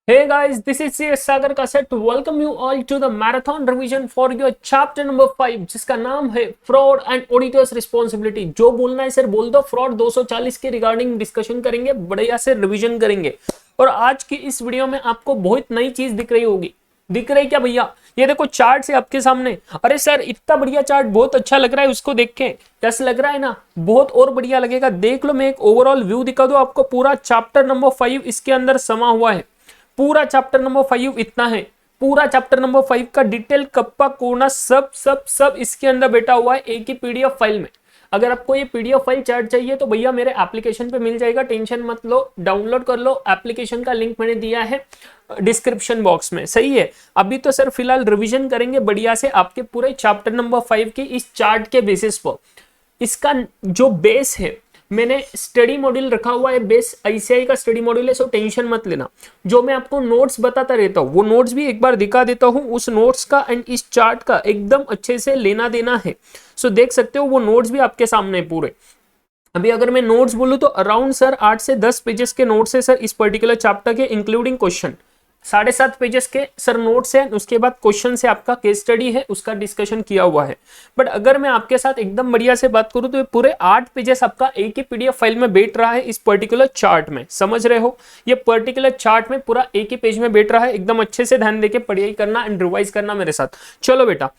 Hey guys, this is CS Sagar Kaset to welcome you all to the marathon revision for your chapter number 5 जिसका नाम है fraud and auditors responsibility. जो बोलना है sir बोल दो। फ्रॉड 240 के रिगार्डिंग डिस्कशन करेंगे, बढ़िया से रिवीजन करेंगे। और आज की इस वीडियो में आपको बहुत नई चीज दिख रही होगी। दिख रही क्या भैया? ये देखो चार्ट है आपके सामने। अरे सर इतना बढ़िया चार्ट, बहुत अच्छा लग रहा है उसको देख के। कैसा लग रहा है ना? बहुत और बढ़िया लगेगा। देख लो, मैं एक ओवरऑल व्यू दिखा दूं आपको। पूरा चैप्टर नंबर 5 इसके अंदर समा हुआ है। पूरा चैप्टर नंबर 5 इतना है। पूरा चैप्टर नंबर 5 का डिटेल कप्पा कोना सब सब सब इसके अंदर बैठा हुआ है एक ही पीडीएफ फाइल में। अगर आपको ये पीडीएफ फाइल चार्ट चाहिए तो भैया मेरे एप्लीकेशन पे मिल जाएगा, टेंशन मत लो, डाउनलोड कर लो। एप्लीकेशन का लिंक मैंने दिया है डिस्क्रिप्शन बॉक्स में, सही है। अभी तो सर फिलहाल रिवीजन करेंगे बढ़िया से आपके पूरे चैप्टर नंबर 5 की इस चार्ट के बेसिस पर। इसका जो बेस है, मैंने स्टडी मॉड्यूल रखा हुआ है, बेस आईसीआई का स्टडी मॉड्यूल है, सो टेंशन मत लेना। जो मैं आपको नोट्स बताता रहता हूँ वो नोट्स भी एक बार दिखा देता हूँ। उस नोट्स का एंड इस चार्ट का एकदम अच्छे से लेना देना है। सो देख सकते हो वो नोट्स भी आपके सामने है पूरे। अभी अगर मैं नोट्स बोलूँ तो अराउंड सर 8 से 10 पेजेस के नोट्स है सर इस पर्टिकुलर चैप्टर के, इंक्लूडिंग क्वेश्चन। 7.5 पेजेस के सर नोट्स है, उसके बाद क्वेश्चन से आपका केस स्टडी है, उसका डिस्कशन किया हुआ है। बट अगर मैं आपके साथ एकदम बढ़िया से बात करूं तो ये पूरे 8 पेजेस आपका एक ही पीडीएफ फाइल में बैठ रहा है इस पर्टिकुलर चार्ट में। समझ रहे हो? ये पर्टिकुलर चार्ट में पूरा एक ही पेज में बैठ रहा है। एकदम अच्छे से ध्यान देके पढ़ाई करना एंड रिवाइज करना मेरे साथ। चलो बेटा,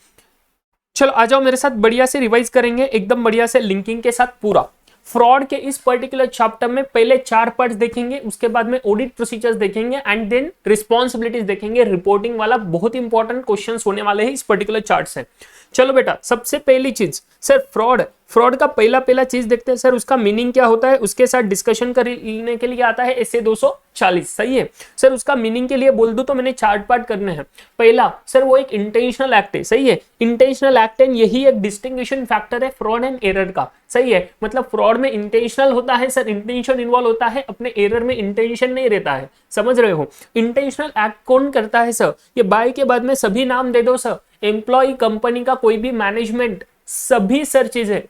चलो आ जाओ मेरे साथ, बढ़िया से रिवाइज करेंगे एकदम बढ़िया से लिंकिंग के साथ पूरा। फ्रॉड के इस पर्टिकुलर चैप्टर में पहले 4 पार्ट्स देखेंगे, उसके बाद में ऑडिट प्रोसीजर्स देखेंगे एंड देन रिस्पॉन्सिबिलिटीज देखेंगे। रिपोर्टिंग वाला बहुत इंपॉर्टेंट क्वेश्चंस होने वाले हैं इस पर्टिकुलर चार्ट से। चलो बेटा, सबसे पहली चीज सर फ्रॉड। फ्रॉड का पहला चीज देखते हैं सर, उसका मीनिंग क्या होता है। उसके साथ डिस्कशन करने के लिए आता है एसए 240, सही है सर। उसका मीनिंग के लिए बोल दूं तो मैंने 4 पार्ट करने हैं। पहला सर वो एक इंटेंशनल एक्ट है, सही है। इंटेंशनल एक्ट एंड यही एक डिस्टिंग्विशिंग फैक्टर है फ्रॉड एंड एरर का, सही है। मतलब फ्रॉड में इंटेंशनल होता है सर, इंटेंशन इन्वॉल्व होता है, अपने एरर में इंटेंशन नहीं रहता है। समझ रहे हो? इंटेंशनल एक्ट कौन करता है सर? ये बाय के बाद में सभी नाम दे दो सर। एम्प्लॉय, कंपनी का कोई भी मैनेजमेंट, सभी सर चीजें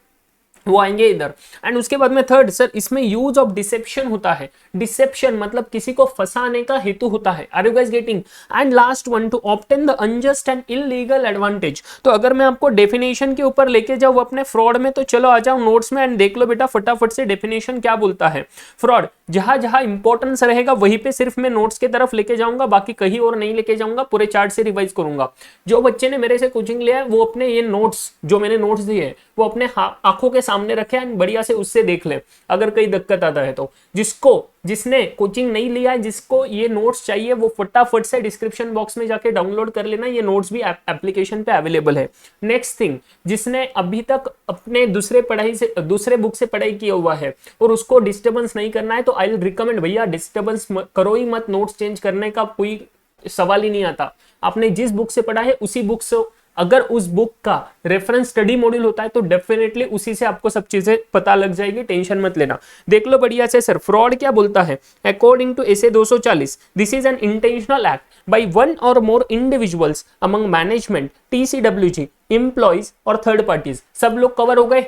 वो आएंगे इधर। एंड उसके बाद में थर्ड सर इसमें यूज ऑफ डिसेप्शन होता है। डिसेप्शन मतलब किसी को फंसाने का हेतु होता है। Are you guys getting? And last one, to obtain the unjust and illegal advantage. तो अगर मैं आपको डेफिनेशन के ऊपर लेके जाऊं अपने फ्रॉड में, तो चलो आ जाओ नोट्स में एंड देख लो बेटा फटाफट से डेफिनेशन क्या बोलता है। फ्रॉड जहां जहां इंपॉर्टेंस रहेगा वहीं पे सिर्फ मैं नोट्स की तरफ लेके जाऊंगा, बाकी कहीं और नहीं लेके जाऊंगा। पूरे चार्ट से रिवाइज करूंगा। जो बच्चे ने मेरे से कोचिंग लिया है वो अपने ये नोट्स जो मैंने नोट्स दिए हैं वो अपने आंखों के सामने रखे एंड बढ़िया से उससे देख ले अगर कोई दिक्कत आता है तो। जिसने कोचिंग नहीं लिया है, जिसको ये नोट्स चाहिए, वो फटाफट से डिस्क्रिप्शन बॉक्स में जाके डाउनलोड कर लेना। ये नोट्स भी एप्लीकेशन पे अवेलेबल है। नेक्स्ट थिंग, जिसने अभी तक अपने दूसरे बुक से पढ़ाई किया हुआ है और उसको डिस्टर्बेंस नहीं करना है, तो आई विल रिकमेंड भैया डिस्टर्बेंस करो ही मत। नोट्स चेंज करने का कोई सवाल ही नहीं आता। आपने जिस बुक से पढ़ा है उसी बुक से, अगर उस बुक का रेफरेंस स्टडी मॉड्यूल होता है तो डेफिनेटली उसी से आपको सब चीजें पता लग जाएगी, टेंशन मत लेना। देख लो बढ़िया से सर फ्रॉड क्या बोलता है। According to SA 240, this is an intentional act by one or more individuals among management, TCWG, employees or third parties. सब लोग कवर हो गए।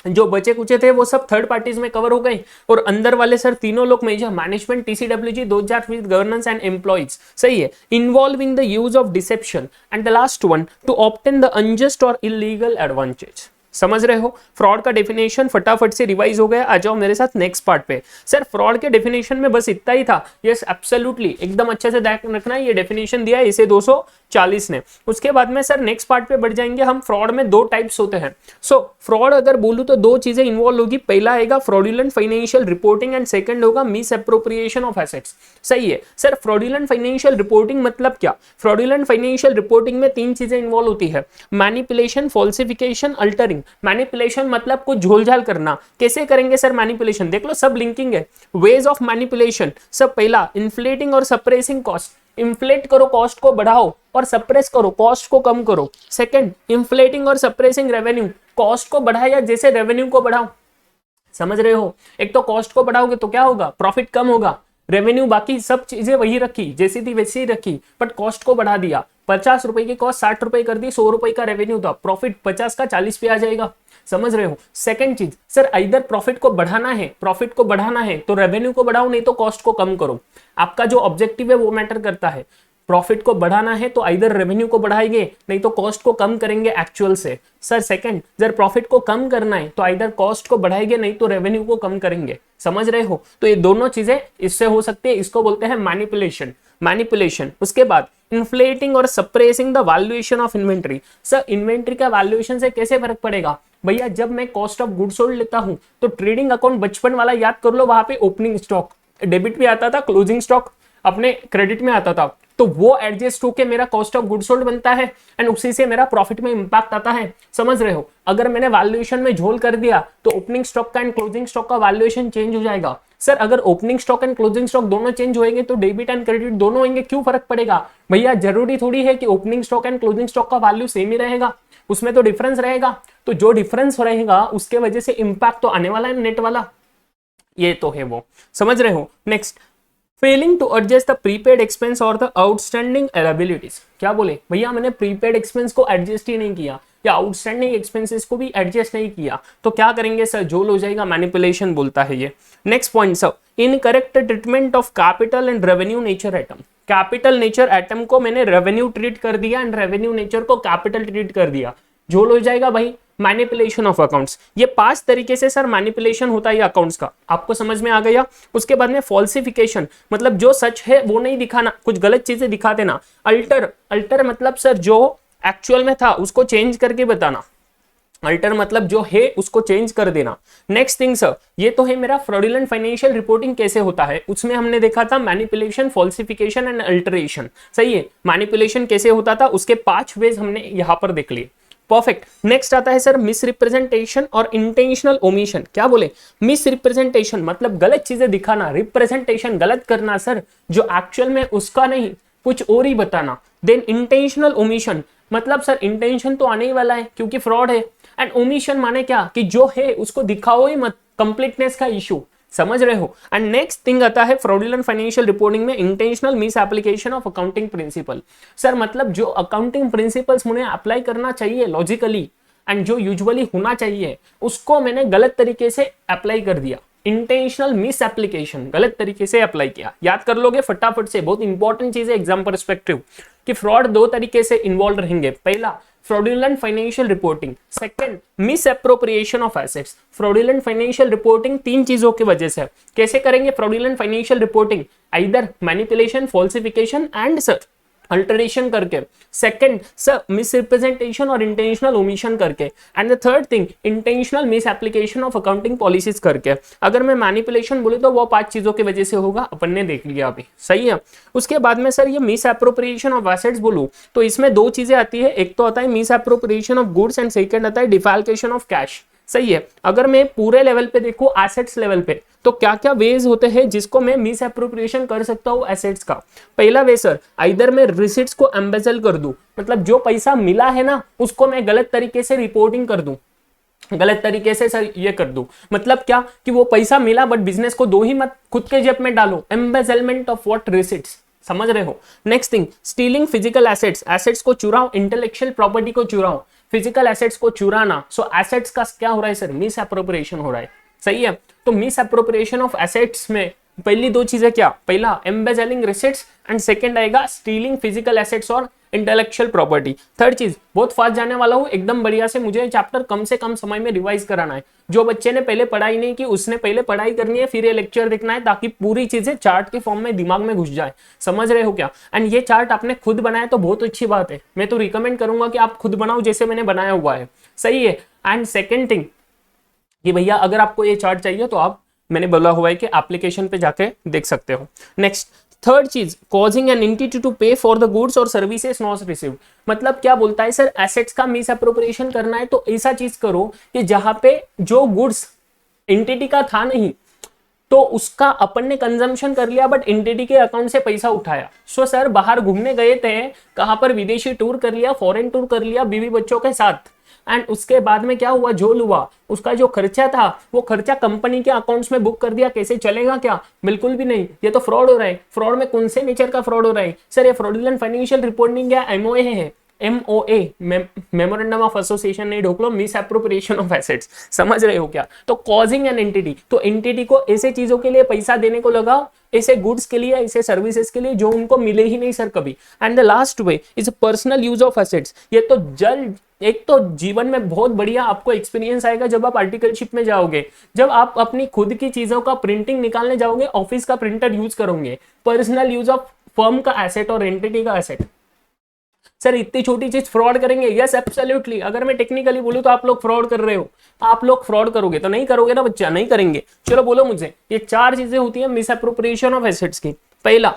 जो बचे कुचे थे वो सब थर्ड पार्टीज में कवर हो गए। और अंदर वाले सर तीनों लोग major management, TCWG, 2020 governance and employees, सही है। Involving the use of deception and the last one, to obtain the unjust और इलीगल एडवांटेज। समझ रहे हो? फ्रॉड का डेफिनेशन फटाफट से रिवाइज हो गया। आ जाओ मेरे साथ नेक्स्ट पार्ट पे। सर फ्रॉड के डेफिनेशन में बस इतना ही था। यस एब्सोल्युटली, एकदम अच्छे से ध्यान रखना है। ये डेफिनेशन दिया है इसे 240 ने। उसके बाद में सर नेक्स्ट पार्ट पे बढ़ जाएंगे हम। फ्रॉड में 2 टाइप्स होते हैं। सो फ्रॉड अगर बोलूं तो 2 चीजें इन्वॉल्व होगी। पहला आएगा fraudulent financial reporting and second होगा मिस अप्रोप्रिएशन ऑफ एसेट्स, सही है। सर फ्रॉडुलेंट फाइनेंशियल रिपोर्टिंग मतलब क्या? फ्रॉडुलेंट फाइनेंशियल रिपोर्टिंग में 3 चीजें इन्वॉल्व होती है। Manipulation, falsification, altering. मैनिपुलेशन मतलब कुछ झोलझाल करना। कैसे करेंगे सर मैनिपुलेशन? देख लो सब लिंकिंग है। वेज ऑफ मैनिपुलेशन, सब पहला इन्फ्लेटिंग और सप्रेसिंग कॉस्ट। इन्फ्लेट करो, कॉस्ट को बढ़ाओ, और सप्रेस करो, कॉस्ट को कम करो। सेकंड, इन्फ्लेटिंग और सप्रेसिंग रेवेन्यू, कॉस्ट को बढ़ाया या जैसे रेवेन्यू को बढ़ाओ। समझ रहे हो? एक तो कॉस्ट को बढ़ाओगे तो क्या होगा? प्रॉफिट कम होगा। रेवेन्यू बाकी सब चीजें वही रखी, जैसी थी वैसी ही रखी, बट कॉस्ट को बढ़ा दिया। 50 रुपए की कॉस्ट 60 रुपए कर दी, 100 रुपए का रेवेन्यू था, प्रॉफिट 50 का 40 पे आ जाएगा। समझ रहे हो। सेकंड चीज सर, इधर प्रॉफिट को बढ़ाना है तो रेवेन्यू को बढ़ाओ, नहीं तो कॉस्ट को कम करो। आपका जो ऑब्जेक्टिव है वो मैटर करता है। प्रॉफिट को बढ़ाना है तो इधर रेवेन्यू को बढ़ाएंगे, नहीं तो कॉस्ट को कम करेंगे एक्चुअल से। सर सेकंड, जब प्रॉफिट को कम करना है तो इधर कॉस्ट को बढ़ाएंगे, नहीं तो रेवेन्यू को कम करेंगे। समझ रहे हो। तो ये दोनों चीजें इससे हो सकती है, इसको बोलते हैं मैनिपुलेशन। उसके बाद इन्फ्लेटिंग और suppressing the valuation of inventory. Sir inventory का वैल्यूएशन से कैसे फर्क पड़ेगा भैया, जब मैं कॉस्ट ऑफ गुड्स सोल्ड लेता हूं तो ट्रेडिंग अकाउंट बचपन वाला याद कर लो, वहां पे ओपनिंग स्टॉक डेबिट भी आता था, क्लोजिंग स्टॉक अपने क्रेडिट में आता था, तो वो एडजस्ट होके मेरा कॉस्ट ऑफ गुड्स सोल्ड बनता है एंड उसी से मेरा प्रॉफिट में इंपैक्ट आता है। समझ रहे हो। अगर मैंने वैल्यूएशन में झोल कर दिया तो ओपनिंग स्टॉक का एंड क्लोजिंग स्टॉक का वैल्यूएशन चेंज हो जाएगा। सर अगर opening stock and closing stock दोनों चेंज होंगे तो डेबिट एंड क्रेडिट दोनों होंगे, क्यों फर्क पड़ेगा भैया। जरूरी थोड़ी है कि opening stock and closing stock का वैल्यू सेम ही रहेगा, उसमें तो डिफरेंस रहेगा। तो जो डिफरेंस रहेगा उसके वजह से इंपैक्ट तो आने वाला है नेट वाला, ये तो है वो। समझ रहे हो। Next, failing to adjust the prepaid expense और द आउटस्टैंडिंग लायबिलिटीज। क्या बोले भैया, मैंने प्रीपेड एक्सपेंस को एडजस्ट ही नहीं किया या आउटस्टैंडिंग एक्सपेंसेस को भी एडजस्ट नहीं किया, तो क्या करेंगे सर, झोल हो जाएगा, मैनिपुलेशन बोलता है ये। Next point sir, incorrect treatment of capital and revenue nature item. Capital nature item को मैंने रेवेन्यू ट्रीट कर दिया एंड रेवेन्यू नेचर को कैपिटल ट्रीट कर दिया, झोल हो जाएगा भाई, मैनिपुलेशन ऑफ अकाउंट्स। ये 5 तरीके से सर मैनिपुलेशन होता है अकाउंट्स का, आपको समझ में आ गया। उसके बाद में फॉल्सिफिकेशन, मतलब जो सच है वो नहीं दिखाना, कुछ गलत चीजें दिखा देना। अल्टर मतलब सर जो एक्चुअल में था उसको चेंज करके बताना। अल्टर मतलब जो है उसको चेंज कर देना। नेक्स्ट थिंग सर, ये तो है मेरा फ्रॉडुलेंट फाइनेंशियल रिपोर्टिंग कैसे होता है, उसमें हमने देखा था मैनिपुलेशन, फॉल्सिफिकेशन एंड अल्टरेशन। सही है। मैनिपुलेशन कैसे होता था उसके 5 वेज हमने यहां पर देख लिए। परफेक्ट। नेक्स्ट आता है सर मिस रिप्रेजेंटेशन और इंटेंशनल ओमिशन। क्या बोले, मिस रिप्रेजेंटेशन मतलब गलत चीजें दिखाना, रिप्रेजेंटेशन गलत करना सर, जो एक्चुअल में उसका नहीं कुछ और ही बताना। देन इंटेंशनल ओमिशन मतलब सर इंटेंशन तो आने ही वाला है क्योंकि फ्रॉड है, एंड ओमिशन माने क्या कि जो है उसको दिखाओ ही मत, कंप्लीटनेस का इशू। समझ रहे हो। एंड नेक्स्ट थिंग आता है फ्रॉडुलेंट फाइनेंशियल रिपोर्टिंग में intentional miss application of accounting principle. Sir मतलब जो अकाउंटिंग प्रिंसिपल्स मुझे अप्लाई करना चाहिए लॉजिकली एंड जो यूजुअली होना चाहिए उसको मैंने गलत तरीके से अप्लाई कर दिया। इंटेंशनल मिस एप्लीकेशन, गलत तरीके से अप्लाई किया। याद कर लोगे फटाफट से, बहुत इंपॉर्टेंट चीज है एग्जाम परस्पेक्टिव कि फ्रॉड 2 तरीके से इन्वॉल्व रहेंगे। पहला fraudulent financial reporting, second miss appropriation of assets. Fraudulent financial reporting 3 चीजों की वजह से। कैसे करेंगे fraudulent financial reporting, either manipulation, falsification and sir alteration करके, सेकंड सर मिस रिप्रेजेंटेशन और इंटेंशनल ओमिशन करके, and the third thing intentional miss application of accounting policies करके। अगर मैं मैनिपुलेशन बोले तो वो 5 चीजों की वजह से होगा, अपन ने देख लिया अभी। सही है। उसके बाद में सर ये मिस एप्रोप्रिएशन ऑफ एसेट्स बोलूं तो इसमें 2 चीजें आती है, एक तो आता है miss appropriation of goods and second आता है डिफाल्केशन ऑफ कैश। सही है। अगर मैं पूरे लेवल पे देखूं एसेट्स लेवल पे तो क्या क्या वेज होते हैं जिसको मैं मिस एप्रोप्रिएशन कर सकता हूं एसेट्स का। पहला वे सर, आइदर मैं रिसीट्स को एम्बेजल कर दूं, मतलब जो पैसा मिला है ना उसको मैं गलत तरीके से रिपोर्टिंग कर दूं, गलत तरीके से सर ये कर दूं। मतलब क्या कि वो पैसा मिला बट बिजनेस को दो ही मत, खुद के जेब में डालो। Embezzlement of what, receipts. समझ रहे हो। Next thing stealing physical assets, assets को चुराओ, इंटेलेक्चुअल प्रॉपर्टी को चुराओ, फिजिकल एसेट्स को चुराना। सो एसेट्स का क्या हो रहा है सर, मिस एप्रोप्रिएशन हो रहा है। सही है। तो मिस एप्रोप्रिएशन ऑफ एसेट्स में पहली 2 चीजें क्या, पहला एम्बेजलिंग रिसीट्स एंड सेकंड आएगा स्टीलिंग फिजिकल एसेट्स और इंटेलेक्चुअल प्रॉपर्टी। थर्ड चीज, बहुत फास्ट जाने वाला हूँ एकदम बढ़िया से, मुझे चैप्टर कम से कम समय में रिवाइज कराना है। जो बच्चे ने पहले पढ़ाई नहीं की उसने पहले पढ़ाई करनी है, फिर ये लेक्चर देखना है ताकि पूरी चीजें चार्ट के फॉर्म में दिमाग में घुस जाए। समझ रहे हो क्या। एंड ये चार्ट आपने खुद बनाया तो बहुत अच्छी बात है, मैं तो रिकमेंड करूंगा कि आप खुद बनाओ जैसे मैंने बनाया हुआ है। सही है। एंड सेकेंड थिंग कि भैया अगर आपको ये चार्ट चाहिए तो आप, मैंने बोला हुआ है कि एप्लीकेशन पे जाके देख सकते हो। नेक्स्ट थर्ड चीज, कॉजिंग एन एंटिटी टू पे फॉर द गुड्स और सर्विसेज नॉट रिसीव्ड। मतलब क्या बोलता है सर, एसेट्स का मिस एप्रोप्रिएशन करना है तो ऐसा चीज करो कि जहां पे जो गुड्स एंटिटी का था नहीं तो उसका अपन ने कंजम्पशन कर लिया बट एंटिटी के अकाउंट से पैसा उठाया। सो सर बाहर घूमने गए थे, कहां पर विदेशी टूर कर लिया, फॉरेन टूर कर लिया बीवी बच्चों के साथ, एंड उसके बाद में क्या हुआ, झोल हुआ, उसका जो खर्चा था वो खर्चा कंपनी के अकाउंट्स में बुक कर दिया। कैसे चलेगा क्या, बिल्कुल भी नहीं, ये तो फ्रॉड हो रहा है। फ्रॉड में कौन से नेचर का फ्रॉड हो रहा है सर, ये फ्रॉडुलेंट फाइनेंशियल रिपोर्टिंग या एमओए है, MOA मेमोरेंडम ऑफ एसोसिएशन नहीं ढोक लो, मिस एप्रोप्रिएशन ऑफ एसेट्स, समझ रहे हो क्या? तो कॉजिंग एन एंटिटी, तो एंटिटी को ऐसे चीजों के लिए पैसा देने को लगाओ, ऐसे गुड्स के लिए, ऐसे सर्विसेज के लिए जो उनको मिले ही नहीं सर कभी। And the last way is personal use of assets. ये तो एक तो जीवन में बहुत बढ़िया आपको एक्सपीरियंस आएगा जब आप आर्टिकलशिप में जाओगे, जब आप अपनी खुद की चीजों का प्रिंटिंग निकालने जाओगे, ऑफिस का प्रिंटर यूज करोगे। पर्सनल यूज ऑफ फर्म का एसेट और एंटिटी का एसेट। सर इतनी छोटी चीज फ्रॉड करेंगे? Yes absolutely. अगर मैं टेक्निकली बोलूं तो आप लोग फ्रॉड कर रहे हो, आप लोग फ्रॉड करोगे तो नहीं करोगे ना बच्चा, नहीं करेंगे। चलो बोलो मुझे, ये 4 चीजें होती है मिस एप्रोप्रिएशन ऑफ एसेट्स की। पहला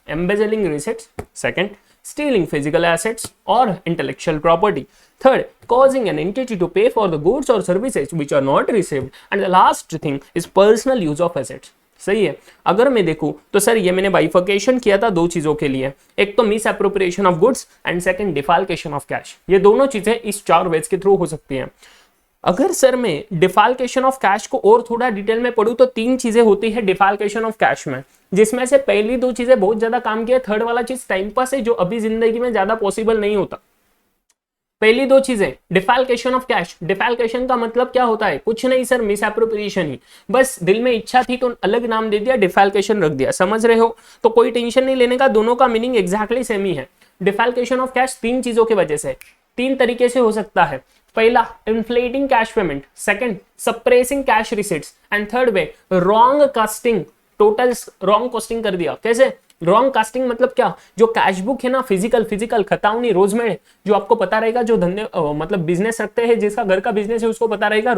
embezzling assets, second stealing physical assets or intellectual property, third causing an entity to pay for the goods or services which are not received, and the last thing is personal use of assets। सही है। अगर मैं देखूं तो sir ये मैंने bifurcation किया था 2 चीजों के लिए, एक तो misappropriation of goods and second defalcation of cash. ये दोनों चीजें इस 4 वेज के थ्रू हो सकती हैं। अगर सर मैं डिफाल्केशन ऑफ कैश को और थोड़ा डिटेल में पढ़ूं तो 3 चीजें होती है डिफाल्केशन ऑफ कैश में, जिसमें से पहली 2 चीजें बहुत ज्यादा काम किया, थर्ड वाला चीज टाइम पास है जो अभी जिंदगी में ज्यादा पॉसिबल नहीं होता। पहली 2 चीजें डिफाल्केशन ऑफ कैश। डिफाल्केशन का मतलब क्या होता है? कुछ नहीं सर, मिस एप्रोप्रिएशन ही, बस दिल में इच्छा थी तो अलग नाम दे दिया, डिफाल्केशन रख दिया, समझ रहे हो? तो कोई टेंशन नहीं लेने का, दोनों का मीनिंग एग्जैक्टली सेम ही है। डिफाल्केशन ऑफ कैश 3 चीजों की वजह से, 3 तरीके से हो सकता है। पहला inflating cash payment, second suppressing cash receipts, and third way wrong casting, totals wrong costing कर दिया। कैसे रॉन्ग कास्टिंग? मतलब क्या, जो कैश बुक है ना फिजिकल खतावनी रोजमेर, जो आपको पता रहेगा, जो धंधे मतलब बिजनेस रखते हैं, जिसका घर का बिजनेस है उसको पता रहेगा,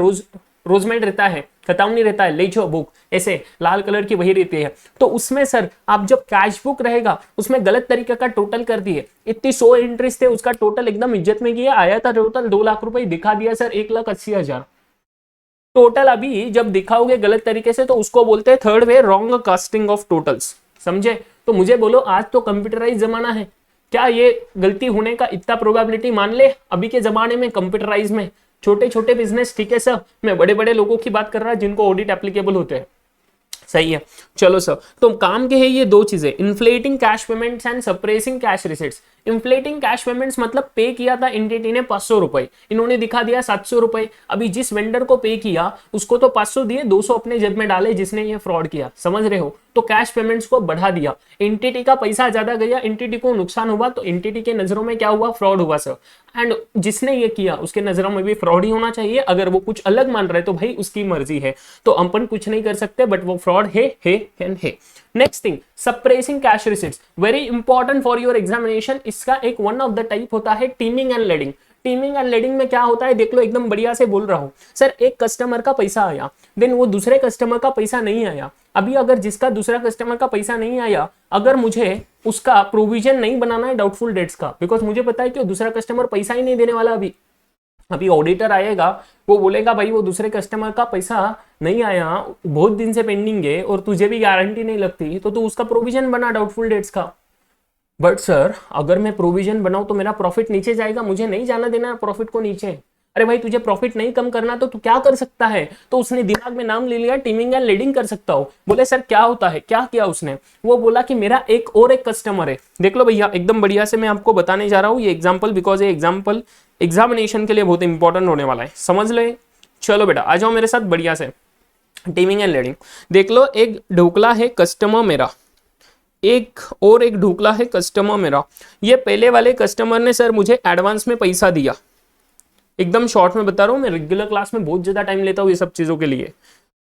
रोजमेर रहता है, खतावनी रहता है, लेजो बुक ऐसे लाल कलर की वही रहती है। तो उसमें सर आप जब कैश बुक रहेगा उसमें गलत तरीके का टोटल कर दिए, इतनी 100 एंट्रीज थे, उसका टोटल एकदम इज्जत में किया, आया था टोटल 2 लाख रुपए, दिखा दिया सर 1,80,000 टोटल। अभी जब दिखाओगे गलत तरीके से तो उसको बोलते हैं third way wrong casting of totals, समझे? तो मुझे बोलो, आज तो कंप्यूटराइज जमाना है, क्या ये गलती होने का इतना प्रोबेबिलिटी मान ले? अभी के जमाने में कंप्यूटराइज में छोटे छोटे बिजनेस, ठीक है सर, मैं बड़े बड़े लोगों की बात कर रहा, जिनको ऑडिट एप्लीकेबल होते हैं, सही है। चलो सर, तो काम के है ये 2 चीजें, inflating cash payments and suppressing cash receipts. Inflating cash payments मतलब पे किया था एंटिटी ने 500 रुपए, इन्होंने दिखा दिया 700 रुपए। अभी जिस वेंडर को पे किया उसको तो 500 दिए, 200 अपने जेब में डाले जिसने ये फ्रॉड किया, समझ रहे हो? तो कैश पेमेंट्स को बढ़ा दिया, एंटिटी का पैसा ज्यादा गया, एंटिटी को नुकसान हुआ, तो एंटिटी के नजरों में क्या हुआ? फ्रॉड हुआ सर। एंड जिसने ये किया उसके नजरों में भी फ्रॉड ही होना चाहिए। अगर वो कुछ अलग मान रहे तो भाई उसकी मर्जी है, तो अपन कुछ नहीं कर सकते, बट वो फ्रॉड है एंड है। Next thing, suppressing cash receipts, very important for your examination. इसका एक वन ऑफ द टाइप होता है teeming and lading. Teeming and lading में क्या होता है देख लो, एकदम बढ़िया से बोल रहा हूं सर। एक कस्टमर का पैसा आया, देन वो दूसरे कस्टमर का पैसा नहीं आया। अभी अगर जिसका दूसरा कस्टमर का पैसा नहीं आया, अगर मुझे उसका प्रोविजन नहीं बनाना है डाउटफुल डेट्स का, बिकॉज मुझे पता है कि दूसरा कस्टमर पैसा ही नहीं देने वाला, अभी ऑडिटर आएगा, वो बोलेगा भाई वो दूसरे कस्टमर का पैसा नहीं आया, बहुत दिन से पेंडिंग है और तुझे भी गारंटी नहीं लगती, तो तू उसका प्रोविजन बना डाउटफुल डेट्स का। बट सर अगर मैं प्रोविजन बनाऊं तो मेरा प्रॉफिट नीचे जाएगा, मुझे नहीं जाना देना प्रॉफिट को नीचे। अरे भाई तुझे प्रॉफिट नहीं कम करना तो तू क्या कर सकता है? तो उसने दिमाग में नाम ले लिया टीमिंग एंड लीडिंग कर सकता हो। बोले सर क्या होता है? क्या किया उसने? वो बोला कि मेरा एक कस्टमर है, देख लो भैया एकदम बढ़िया से मैं आपको बताने जा रहा हूँ ये एग्जाम्पल, बिकॉज ये एग्जाम्पल एग्जामिनेशन के लिए बहुत इंपॉर्टेंट होने वाला है, समझ ले। चलो बेटा आ जाओ मेरे साथ बढ़िया से। टीमिंग एंड लीडिंग देख लो, एक ढोकला है कस्टमर मेरा, एक ढोकला है कस्टमर मेरा। ये पहले वाले कस्टमर ने सर मुझे एडवांस में पैसा दिया, एकदम शॉर्ट में बता रहा हूँ, मैं रेगुलर क्लास में बहुत ज्यादा टाइम लेता हूँ ये सब चीजों के लिए।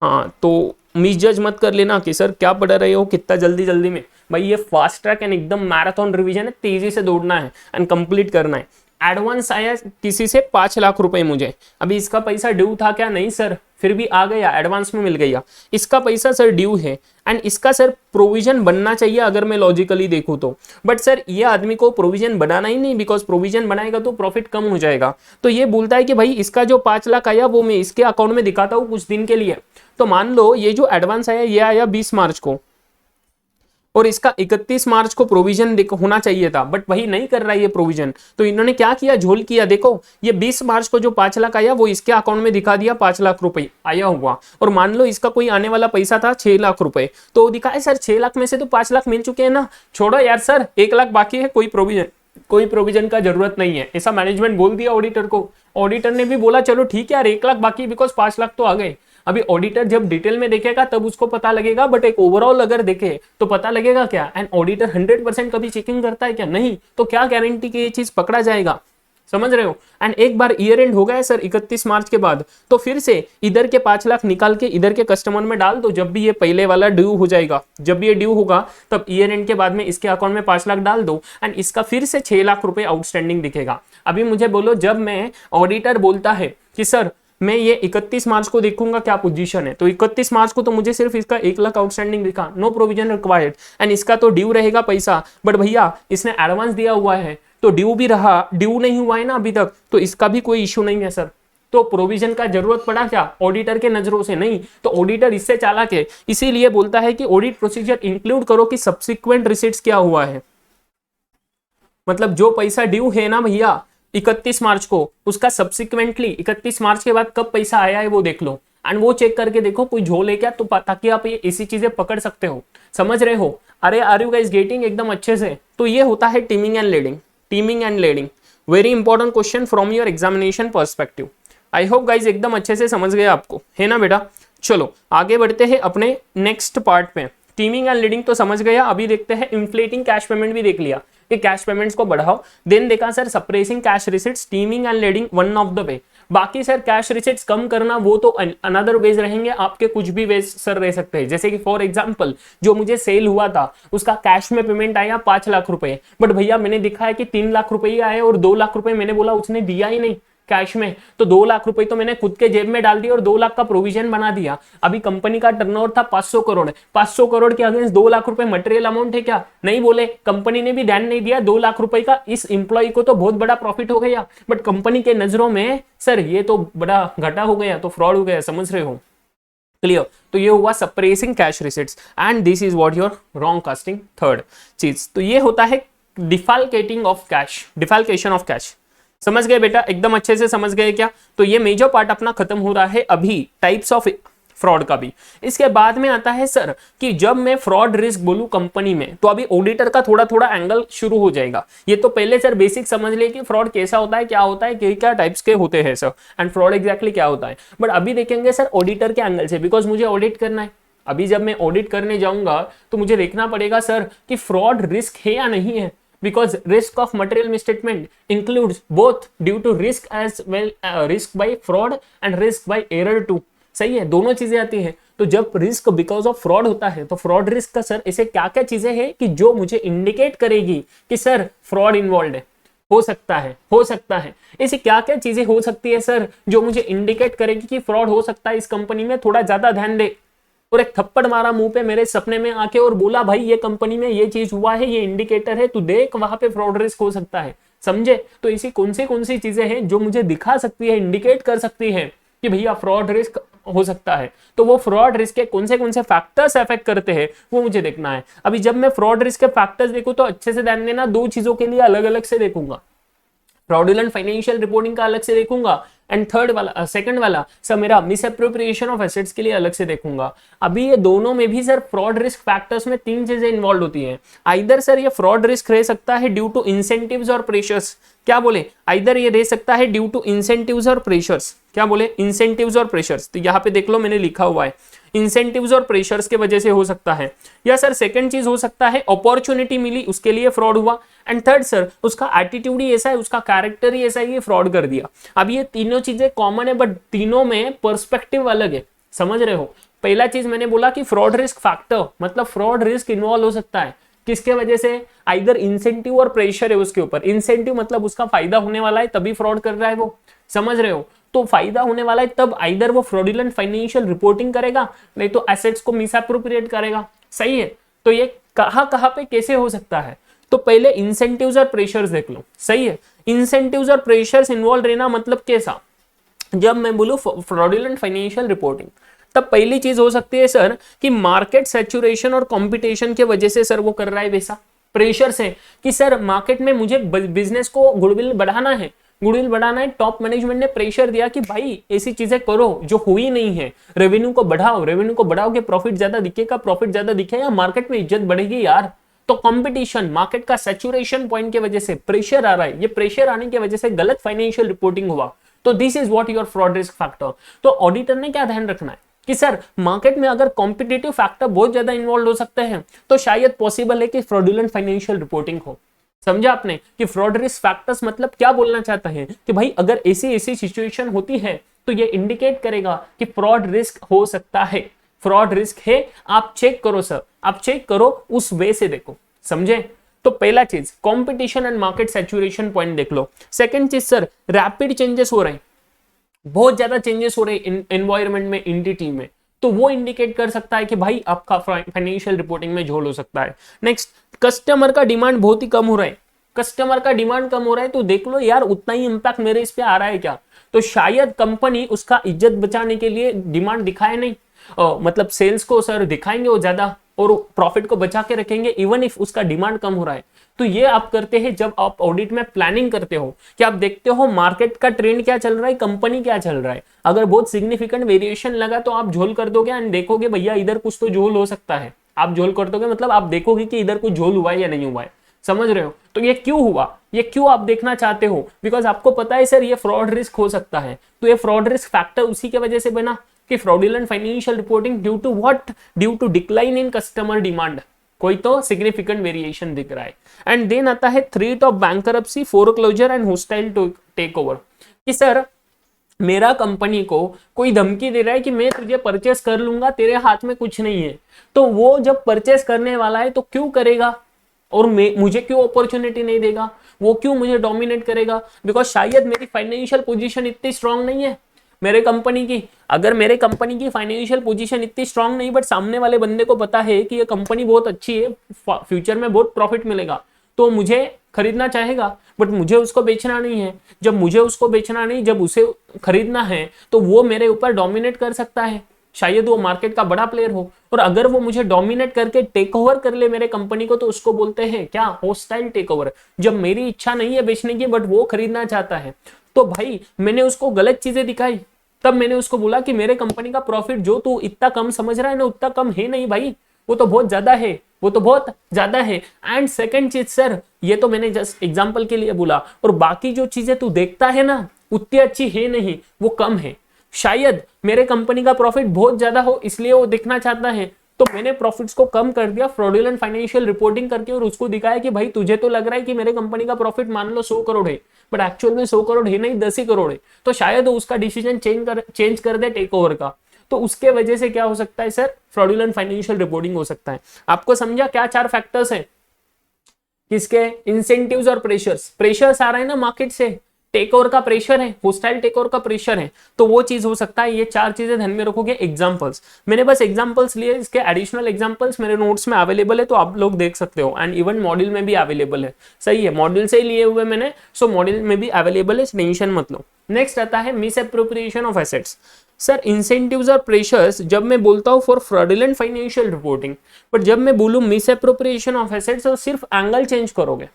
हाँ तो मिसजज मत कर लेना कि सर क्या पढ़ रहे हो कितना जल्दी में। भाई ये फास्ट ट्रैक एंड एकदम मैराथन रिवीजन है, तेजी से दौड़ना है एंड कंप्लीट करना है। एडवांस आया किसी से 5 लाख रुपए मुझे, अभी इसका पैसा ड्यू था क्या? नहीं सर, फिर भी आ गया, एडवांस में मिल गया। इसका पैसा सर ड्यू है एंड इसका सर प्रोविजन बनना चाहिए अगर मैं लॉजिकली देखूं तो, बट सर ये आदमी को प्रोविजन बनाना ही नहीं, बिकॉज प्रोविजन बनाएगा तो प्रॉफिट कम हो जाएगा। तो ये बोलता है कि भाई इसका जो 5 लाख आया वो मैं इसके अकाउंट में दिखाता हूँ कुछ दिन के लिए। तो मान लो ये जो एडवांस आया ये आया 20 मार्च को और इसका 31 मार्च को प्रोविजन होना चाहिए था, बट वही नहीं कर रहा है ये प्रोविजन। तो इन्होंने क्या किया, झोल किया। देखो ये 20 मार्च को जो 5 लाख आया वो इसके अकाउंट में दिखा दिया 5 लाख रुपए आया हुआ, और मान लो इसका कोई आने वाला पैसा था 6 लाख रुपए, तो दिखा है सर 6 लाख में से तो 5 लाख मिल चुके हैं ना, छोड़ो यार सर 1 लाख बाकी है, कोई प्रोविजन कोई प्रोविजन का जरूरत नहीं है, ऐसा मैनेजमेंट बोल दिया ऑडिटर को। ऑडिटर ने भी बोला चलो ठीक है यार 1 लाख बाकी, बिकॉज 5 लाख तो आ गए। अभी ऑडिटर जब डिटेल में देखेगा तब उसको पता लगेगा, बट एक ओवरऑल अगर देखे तो पता लगेगा क्या। एंड ऑडिटर 100% कभी चेकिंग करता है क्या? नहीं। तो क्या गारंटी कि ये चीज पकड़ा जाएगा? समझ रहे हो। एंड एक बार ईयर एंड हो गया सर 31 मार्च के बाद, तो फिर से इधर के 5 लाख निकाल के इधर के कस्टमर में डाल दो। जब भी ये पहले वाला ड्यू हो जाएगा, जब भी ये ड्यू होगा तब ईयर एंड के बाद में इसके अकाउंट में 5 लाख डाल दो एंड इसका फिर से 6 लाख रुपए आउटस्टैंडिंग दिखेगा। अभी मुझे बोलो, जब मैं ऑडिटर बोलता है कि सर मैं ये 31 मार्च को देखूंगा क्या पोजीशन है, तो 31 मार्च को तो मुझे सिर्फ इसका 1 लाख आउटस्टैंडिंग दिखा, नो प्रोविजन रिक्वायर्ड, एंड इसका तो ड्यू रहेगा पैसा, बट भैया इसने एडवांस दिया हुआ है तो ड्यू भी रहा, ड्यू नहीं हुआ है ना अभी तक, तो इसका भी कोई इश्यू नहीं है सर। तो प्रोविजन का जरूरत पड़ा क्या? ऑडिटर के नजरों से नहीं, तो ऑडिटर इससे चालाक है, इसीलिए बोलता है कि ऑडिट प्रोसीजर इंक्लूड करो कि सब्सिक्वेंट रिसीट्स क्या हुआ है। मतलब जो पैसा ड्यू है ना भैया 31 मार्च को, उसका सब्सिक्वेंटली 31 मार्च के बाद कब पैसा आया है वो देख लो, एंड वो चेक करके देखो कोई झोल है क्या, तो ताकि आप ये ऐसी चीजें पकड़ सकते हो। समझ रहे हो? अरे आर यू गाइस गेटिंग एकदम अच्छे से? तो ये होता है teeming and leading. Teeming and leading very important question from your examination perspective. I hope guys एकदम अच्छे से समझ गए आपको, है ना बेटा। चलो आगे बढ़ते हैं अपने नेक्स्ट पार्ट पे। टीमिंग एंड लीडिंग तो समझ गया, अभी देखते हैं इन्फ्लेटिंग कैश पेमेंट भी देख लिया कि कैश पेमेंट्स को बढ़ाओ। देन देखा sir suppressing cash receipts, teeming and leading one of the way. बाकी सर कैश रिसिट्स कम करना वो तो अनदर वेज रहेंगे, आपके कुछ भी वेज सर रह सकते हैं। जैसे कि फॉर एग्जांपल जो मुझे सेल हुआ था उसका कैश में पेमेंट आया 5 लाख रुपए, बट भैया मैंने दिखाया कि 3 लाख रुपए ही आए और 2 लाख रुपए मैंने बोला उसने दिया ही नहीं कैश में, तो 2 लाख रुपए तो मैंने खुद के जेब में डाल दिया और 2 लाख का प्रोविजन बना दिया। अभी कंपनी का टर्नओवर था 500 करोड़, 500 करोड़ के अगेंस्ट 2 लाख रुपए मटेरियल अमाउंट है क्या? नहीं बोले, कंपनी ने भी ध्यान नहीं दिया। 2 लाख रुपए का इस इंप्लॉय को तो बहुत बड़ा प्रॉफिट हो गया, बट कंपनी के नजरों में सर ये तो बड़ा घाटा हो गया, तो फ्रॉड हो गया। समझ रहे हो? क्लियर? तो ये हुआ suppressing cash receipts and this is what your wrong casting third चीज। तो ये होता है डिफाल्केटिंग ऑफ कैश, डिफाल्केशन ऑफ कैश। समझ गए बेटा? एकदम अच्छे से समझ गए क्या? तो ये मेजर पार्ट अपना खत्म हो रहा है अभी टाइप्स ऑफ फ्रॉड का भी। इसके बाद में आता है सर कि जब मैं फ्रॉड रिस्क बोलूं कंपनी में, तो अभी ऑडिटर का थोड़ा थोड़ा एंगल शुरू हो जाएगा। ये तो पहले सर बेसिक समझ ले कि फ्रॉड कैसा होता है, क्या होता है, क्या टाइप्स के होते हैं सर, एंड फ्रॉड एग्जैक्टली क्या होता है। बट अभी देखेंगे सर ऑडिटर के एंगल से, बिकॉज मुझे ऑडिट करना है। अभी जब मैं ऑडिट करने जाऊंगा तो मुझे देखना पड़ेगा सर कि फ्रॉड रिस्क है या नहीं है, because risk of material misstatement includes both due to risk as well risk by fraud and risk by error too। सही है, दोनों चीजें आती हैं। तो जब रिस्क बिकॉज ऑफ फ्रॉड होता है तो फ्रॉड रिस्क का सर ऐसे क्या क्या चीजें हैं कि जो मुझे इंडिकेट करेगी कि सर फ्रॉड इन्वॉल्व है, हो सकता है, हो सकता है। ऐसी क्या क्या चीजें हो सकती है सर जो मुझे इंडिकेट करेगी कि फ्रॉड हो सकता है इस कंपनी में, थोड़ा ज्यादा ध्यान दे। और एक थप्पड़ मारा मुंह पे मेरे सपने में आके और बोला भाई ये कंपनी में ये चीज हुआ है, ये इंडिकेटर है, तू देख वहां पे फ्रॉड रिस्क हो सकता है। समझे? तो ऐसी कौन सी चीजें हैं जो मुझे दिखा सकती है, इंडिकेट कर सकती है कि भैया फ्रॉड रिस्क हो सकता है। तो वो फ्रॉड रिस्क के कौन से फैक्टर्स अफेक्ट करते हैं वो मुझे देखना है। अभी जब मैं फ्रॉड रिस्क के फैक्टर्स देखूं तो अच्छे से ध्यान देना, 2 चीजों के लिए अलग अलग से देखूंगा। फ्रॉडुलेंट फाइनेंशियल रिपोर्टिंग का अलग से देखूंगा, एंड थर्ड वाला सेकंड वाला सर मेरा मिसअप्रोप्रिएशन ऑफ एसेट्स के लिए अलग से देखूंगा। अभी ये दोनों में भी सर फ्रॉड रिस्क फैक्टर्स में 3 चीजें इन्वॉल्व होती हैं। आइदर सर ये फ्रॉड रिस्क रह सकता है ड्यू टू इंसेंटिव्स और प्रेशर्स। क्या बोले? आइदर ये रह सकता है ड्यू टू इंसेंटिव्स और प्रेशर्स। क्या बोले? इंसेंटिव्स और प्रेशर्स। तो यहाँ पे देख लो मैंने लिखा हुआ है इंसेंटिव्स और प्रेशर्स के वजह से हो सकता है। या सर सेकंड चीज हो सकता है अपॉर्चुनिटी मिली उसके लिए फ्रॉड हुआ, एंड थर्ड सर उसका एटीट्यूड ही ऐसा है, उसका कैरेक्टर ही ऐसा है, ये फ्रॉड कर दिया। अब ये तीनों चीजें कॉमन है बट तीनों में पर्सपेक्टिव अलग है। समझ रहे हो? पहला चीज मैंने बोला कि फ्रॉड रिस्क फैक्टर मतलब फ्रॉड रिस्क इन्वॉल्व हो सकता है किसके वजह से? आइदर इंसेंटिव और प्रेशर है उसके ऊपर। इंसेंटिव मतलब उसका फायदा होने वाला है तभी फ्रॉड कर रहा है वो। समझ रहे हो? तो फायदा होने वाला है तब आइदर वो फ्रॉडुलेंट फाइनेंशियल रिपोर्टिंग करेगा, नहीं तो एसेट्स को मिसअप्रोप्रिएट करेगा। सही है? तो ये कहां पे कैसे हो सकता है? तो पहले इंसेंटिव्स और प्रेशर्स देख लो। सही है? इंसेंटिव्स और प्रेशर्स इन्वॉल्व रहना मतलब कैसा? जब मैं बोलूं फ्रॉडुलेंट फाइनेंशियल रिपोर्टिंग, तब पहली चीज हो सकती है सर कि मार्केट सैचुरेशन और कंपटीशन के वजह से सर वो कर रहा है वैसा। प्रेशर से कि सर मार्केट में मुझे बिजनेस को गुडविल बढ़ाना है, गुडविल बढ़ाना है। टॉप मैनेजमेंट ने प्रेशर दिया कि भाई ऐसी चीजें करो जो हुई नहीं है, रेवेन्यू को बढ़ाओ, रेवेन्यू को बढ़ाओगे प्रॉफिट ज्यादा दिखेगा, प्रॉफिट ज्यादा दिखेगा, मार्केट में इज्जत बढ़ेगी यार। तो कंपटीशन, मार्केट का सैचुरेशन पॉइंट की वजह से प्रेशर आ रहा है, ये प्रेशर आने की वजह से गलत फाइनेंशियल रिपोर्टिंग हुआ, तो this is what your fraud risk factor. तो ऑडिटर ने क्या ध्यान रखना है कि सर मार्केट में अगर कॉम्पिटिटिव फैक्टर बहुत ज्यादा इन्वॉल्व हो सकते हैं तो शायद पॉसिबल है कि फ्रॉडुलेंट फाइनेंशियल रिपोर्टिंग हो। समझा आपने कि फ्रॉड रिस्क फैक्टर्स मतलब क्या बोलना चाहता है कि भाई अगर ऐसी ऐसी सिचुएशन होती है तो ये इंडिकेट करेगा कि फ्रॉड रिस्क हो सकता है, फ्रॉड रिस्क है, आप चेक करो सर, आप चेक करो, उस वे से देखो। समझे? तो पहला चीज competition and market saturation point देख लो। सेकंड चीज सर रैपिड चेंजेस हो रहे हैं, बहुत ज्यादा चेंजेस हो रहे हैं एनवायरमेंट में, एंटिटी में, तो वो इंडिकेट कर सकता है कि भाई आपका फाइनेंशियल रिपोर्टिंग में झोल हो सकता है। नेक्स्ट कस्टमर का डिमांड बहुत ही कम हो रहा है, कस्टमर का डिमांड कम हो रहा है तो देख लो यार उतना ही इंपैक्ट मेरे इस पे आ रहा है क्या, तो शायद कंपनी उसका इज्जत बचाने के लिए डिमांड दिखाए नहीं, मतलब सेल्स को सर दिखाएंगे वो ज्यादा और प्रॉफिट को बचा के रखेंगे इवन इफ उसका डिमांड कम हो रहा है। तो ये आप करते हैं जब आप ऑडिट में प्लानिंग करते हो कि आप देखते हो मार्केट का ट्रेंड क्या चल रहा है, कंपनी क्या चल रहा है, अगर बहुत सिग्निफिकेंट वेरिएशन लगा तो आप झोल कर दोगे एंड देखोगे भैया इधर कुछ तो झोल हो सकता है, आप झोल कर दोगे मतलब आप देखोगे कि इधर कुछ झोल हुआ है या नहीं हुआ है। समझ रहे हो? तो ये क्यों हुआ, ये क्यों आप देखना चाहते हो, बिकॉज आपको पता है सर ये फ्रॉड रिस्क हो सकता है, तो ये फ्रॉड रिस्क फैक्टर उसी की वजह से बना कि fraudulent financial reporting due to what, due to decline in customer demand, कोई तो सिग्निफिकेंट वेरिएशन दिख रहा है। एंड देन आता है threat of bankruptcy, foreclosure and hostile take over, कि सर मेरा कंपनी को कोई धमकी दे रहा है कि मैं तुझे परचेस कर लूंगा, तेरे हाथ में कुछ नहीं है, तो वो जब परचेस करने वाला है तो क्यों करेगा और मुझे क्यों अपॉर्चुनिटी नहीं देगा, वो क्यों मुझे डोमिनेट करेगा, बिकॉज शायद मेरी फाइनेंशियल पोजीशन इतनी स्ट्रांग नहीं है मेरे कंपनी की। अगर मेरे कंपनी की फाइनेंशियल पोजीशन इतनी स्ट्रांग नहीं बट सामने वाले बंदे को पता है कि ये कंपनी बहुत अच्छी है, फ्यूचर में बहुत प्रॉफिट मिलेगा, तो मुझे खरीदना चाहेगा, बट मुझे उसको बेचना नहीं है। जब मुझे उसको बेचना नहीं, जब उसे खरीदना है तो वो मेरे ऊपर डोमिनेट कर सकता है, शायद वो मार्केट का बड़ा प्लेयर हो, और अगर वो मुझे डोमिनेट करके टेक ओवर कर ले मेरे कंपनी को तो उसको बोलते हैं क्या, होस्टाइल टेक ओवर। जब मेरी इच्छा नहीं है बेचने की बट वो खरीदना चाहता है, तो भाई मैंने उसको गलत चीजें दिखाई, तब मैंने उसको बोला कि मेरे कंपनी का प्रॉफिट जो तू इतना कम समझ रहा है ना उतना कम है नहीं भाई, वो तो बहुत ज्यादा है, वो तो बहुत ज्यादा है। एंड सेकंड चीज सर, ये तो मैंने जस्ट एग्जांपल के लिए बोला, और बाकी जो चीजें तू देखता है ना उतनी अच्छी है नहीं, वो कम है। शायद मेरे कंपनी का प्रॉफिट बहुत ज्यादा हो इसलिए वो देखना चाहता है, तो मैंने प्रॉफिट्स को कम कर दिया फ्रॉडुलेंट फाइनेंशियल रिपोर्टिंग करके, और उसको दिखाया कि भाई तुझे तो लग रहा है कि मेरे कंपनी का प्रॉफिट मान लो 100 करोड़ है, बट एक्चुअल में 100 करोड़ है नहीं, 10 ही करोड़ है, तो शायद वो उसका डिसीजन चेंज कर दे टेक ओवर का। तो उसके वजह से क्या हो सकता है सर, फ्रॉडुलेंट फाइनेंशियल रिपोर्टिंग हो सकता है। आपको समझा क्या 4 फैक्टर्स है किसके, इंसेंटिव्स और प्रेशर्स। प्रेशर्स आ रहे हैं ना मार्केट से, टेक ओवर का प्रेशर है, होस्टाइल टेक ओवर का प्रेशर है, तो वो चीज हो सकता है। ये 4 चीजें ध्यान में रखोगे। एग्जांपल्स मैंने बस एग्जांपल्स लिए, इसके एडिशनल एग्जांपल्स मेरे नोट्स में अवेलेबल है, तो आप लोग देख सकते हो, एंड इवन मॉड्यूल में भी अवेलेबल है। सही है, मॉड्यूल से ही लिए हुए मैंने, सो मॉड्यूल में भी अवेलेबल है, टेंशन मत लो। नेक्स्ट आता है miss appropriation of assets. Sir incentives और प्रेशर्स जब मैं बोलता हूँ for fraudulent financial reporting, but जब मैं बोलूँ मिस एप्रोप्रिएशन ऑफ एसेट्स तो सिर्फ एंगल चेंज करोगे।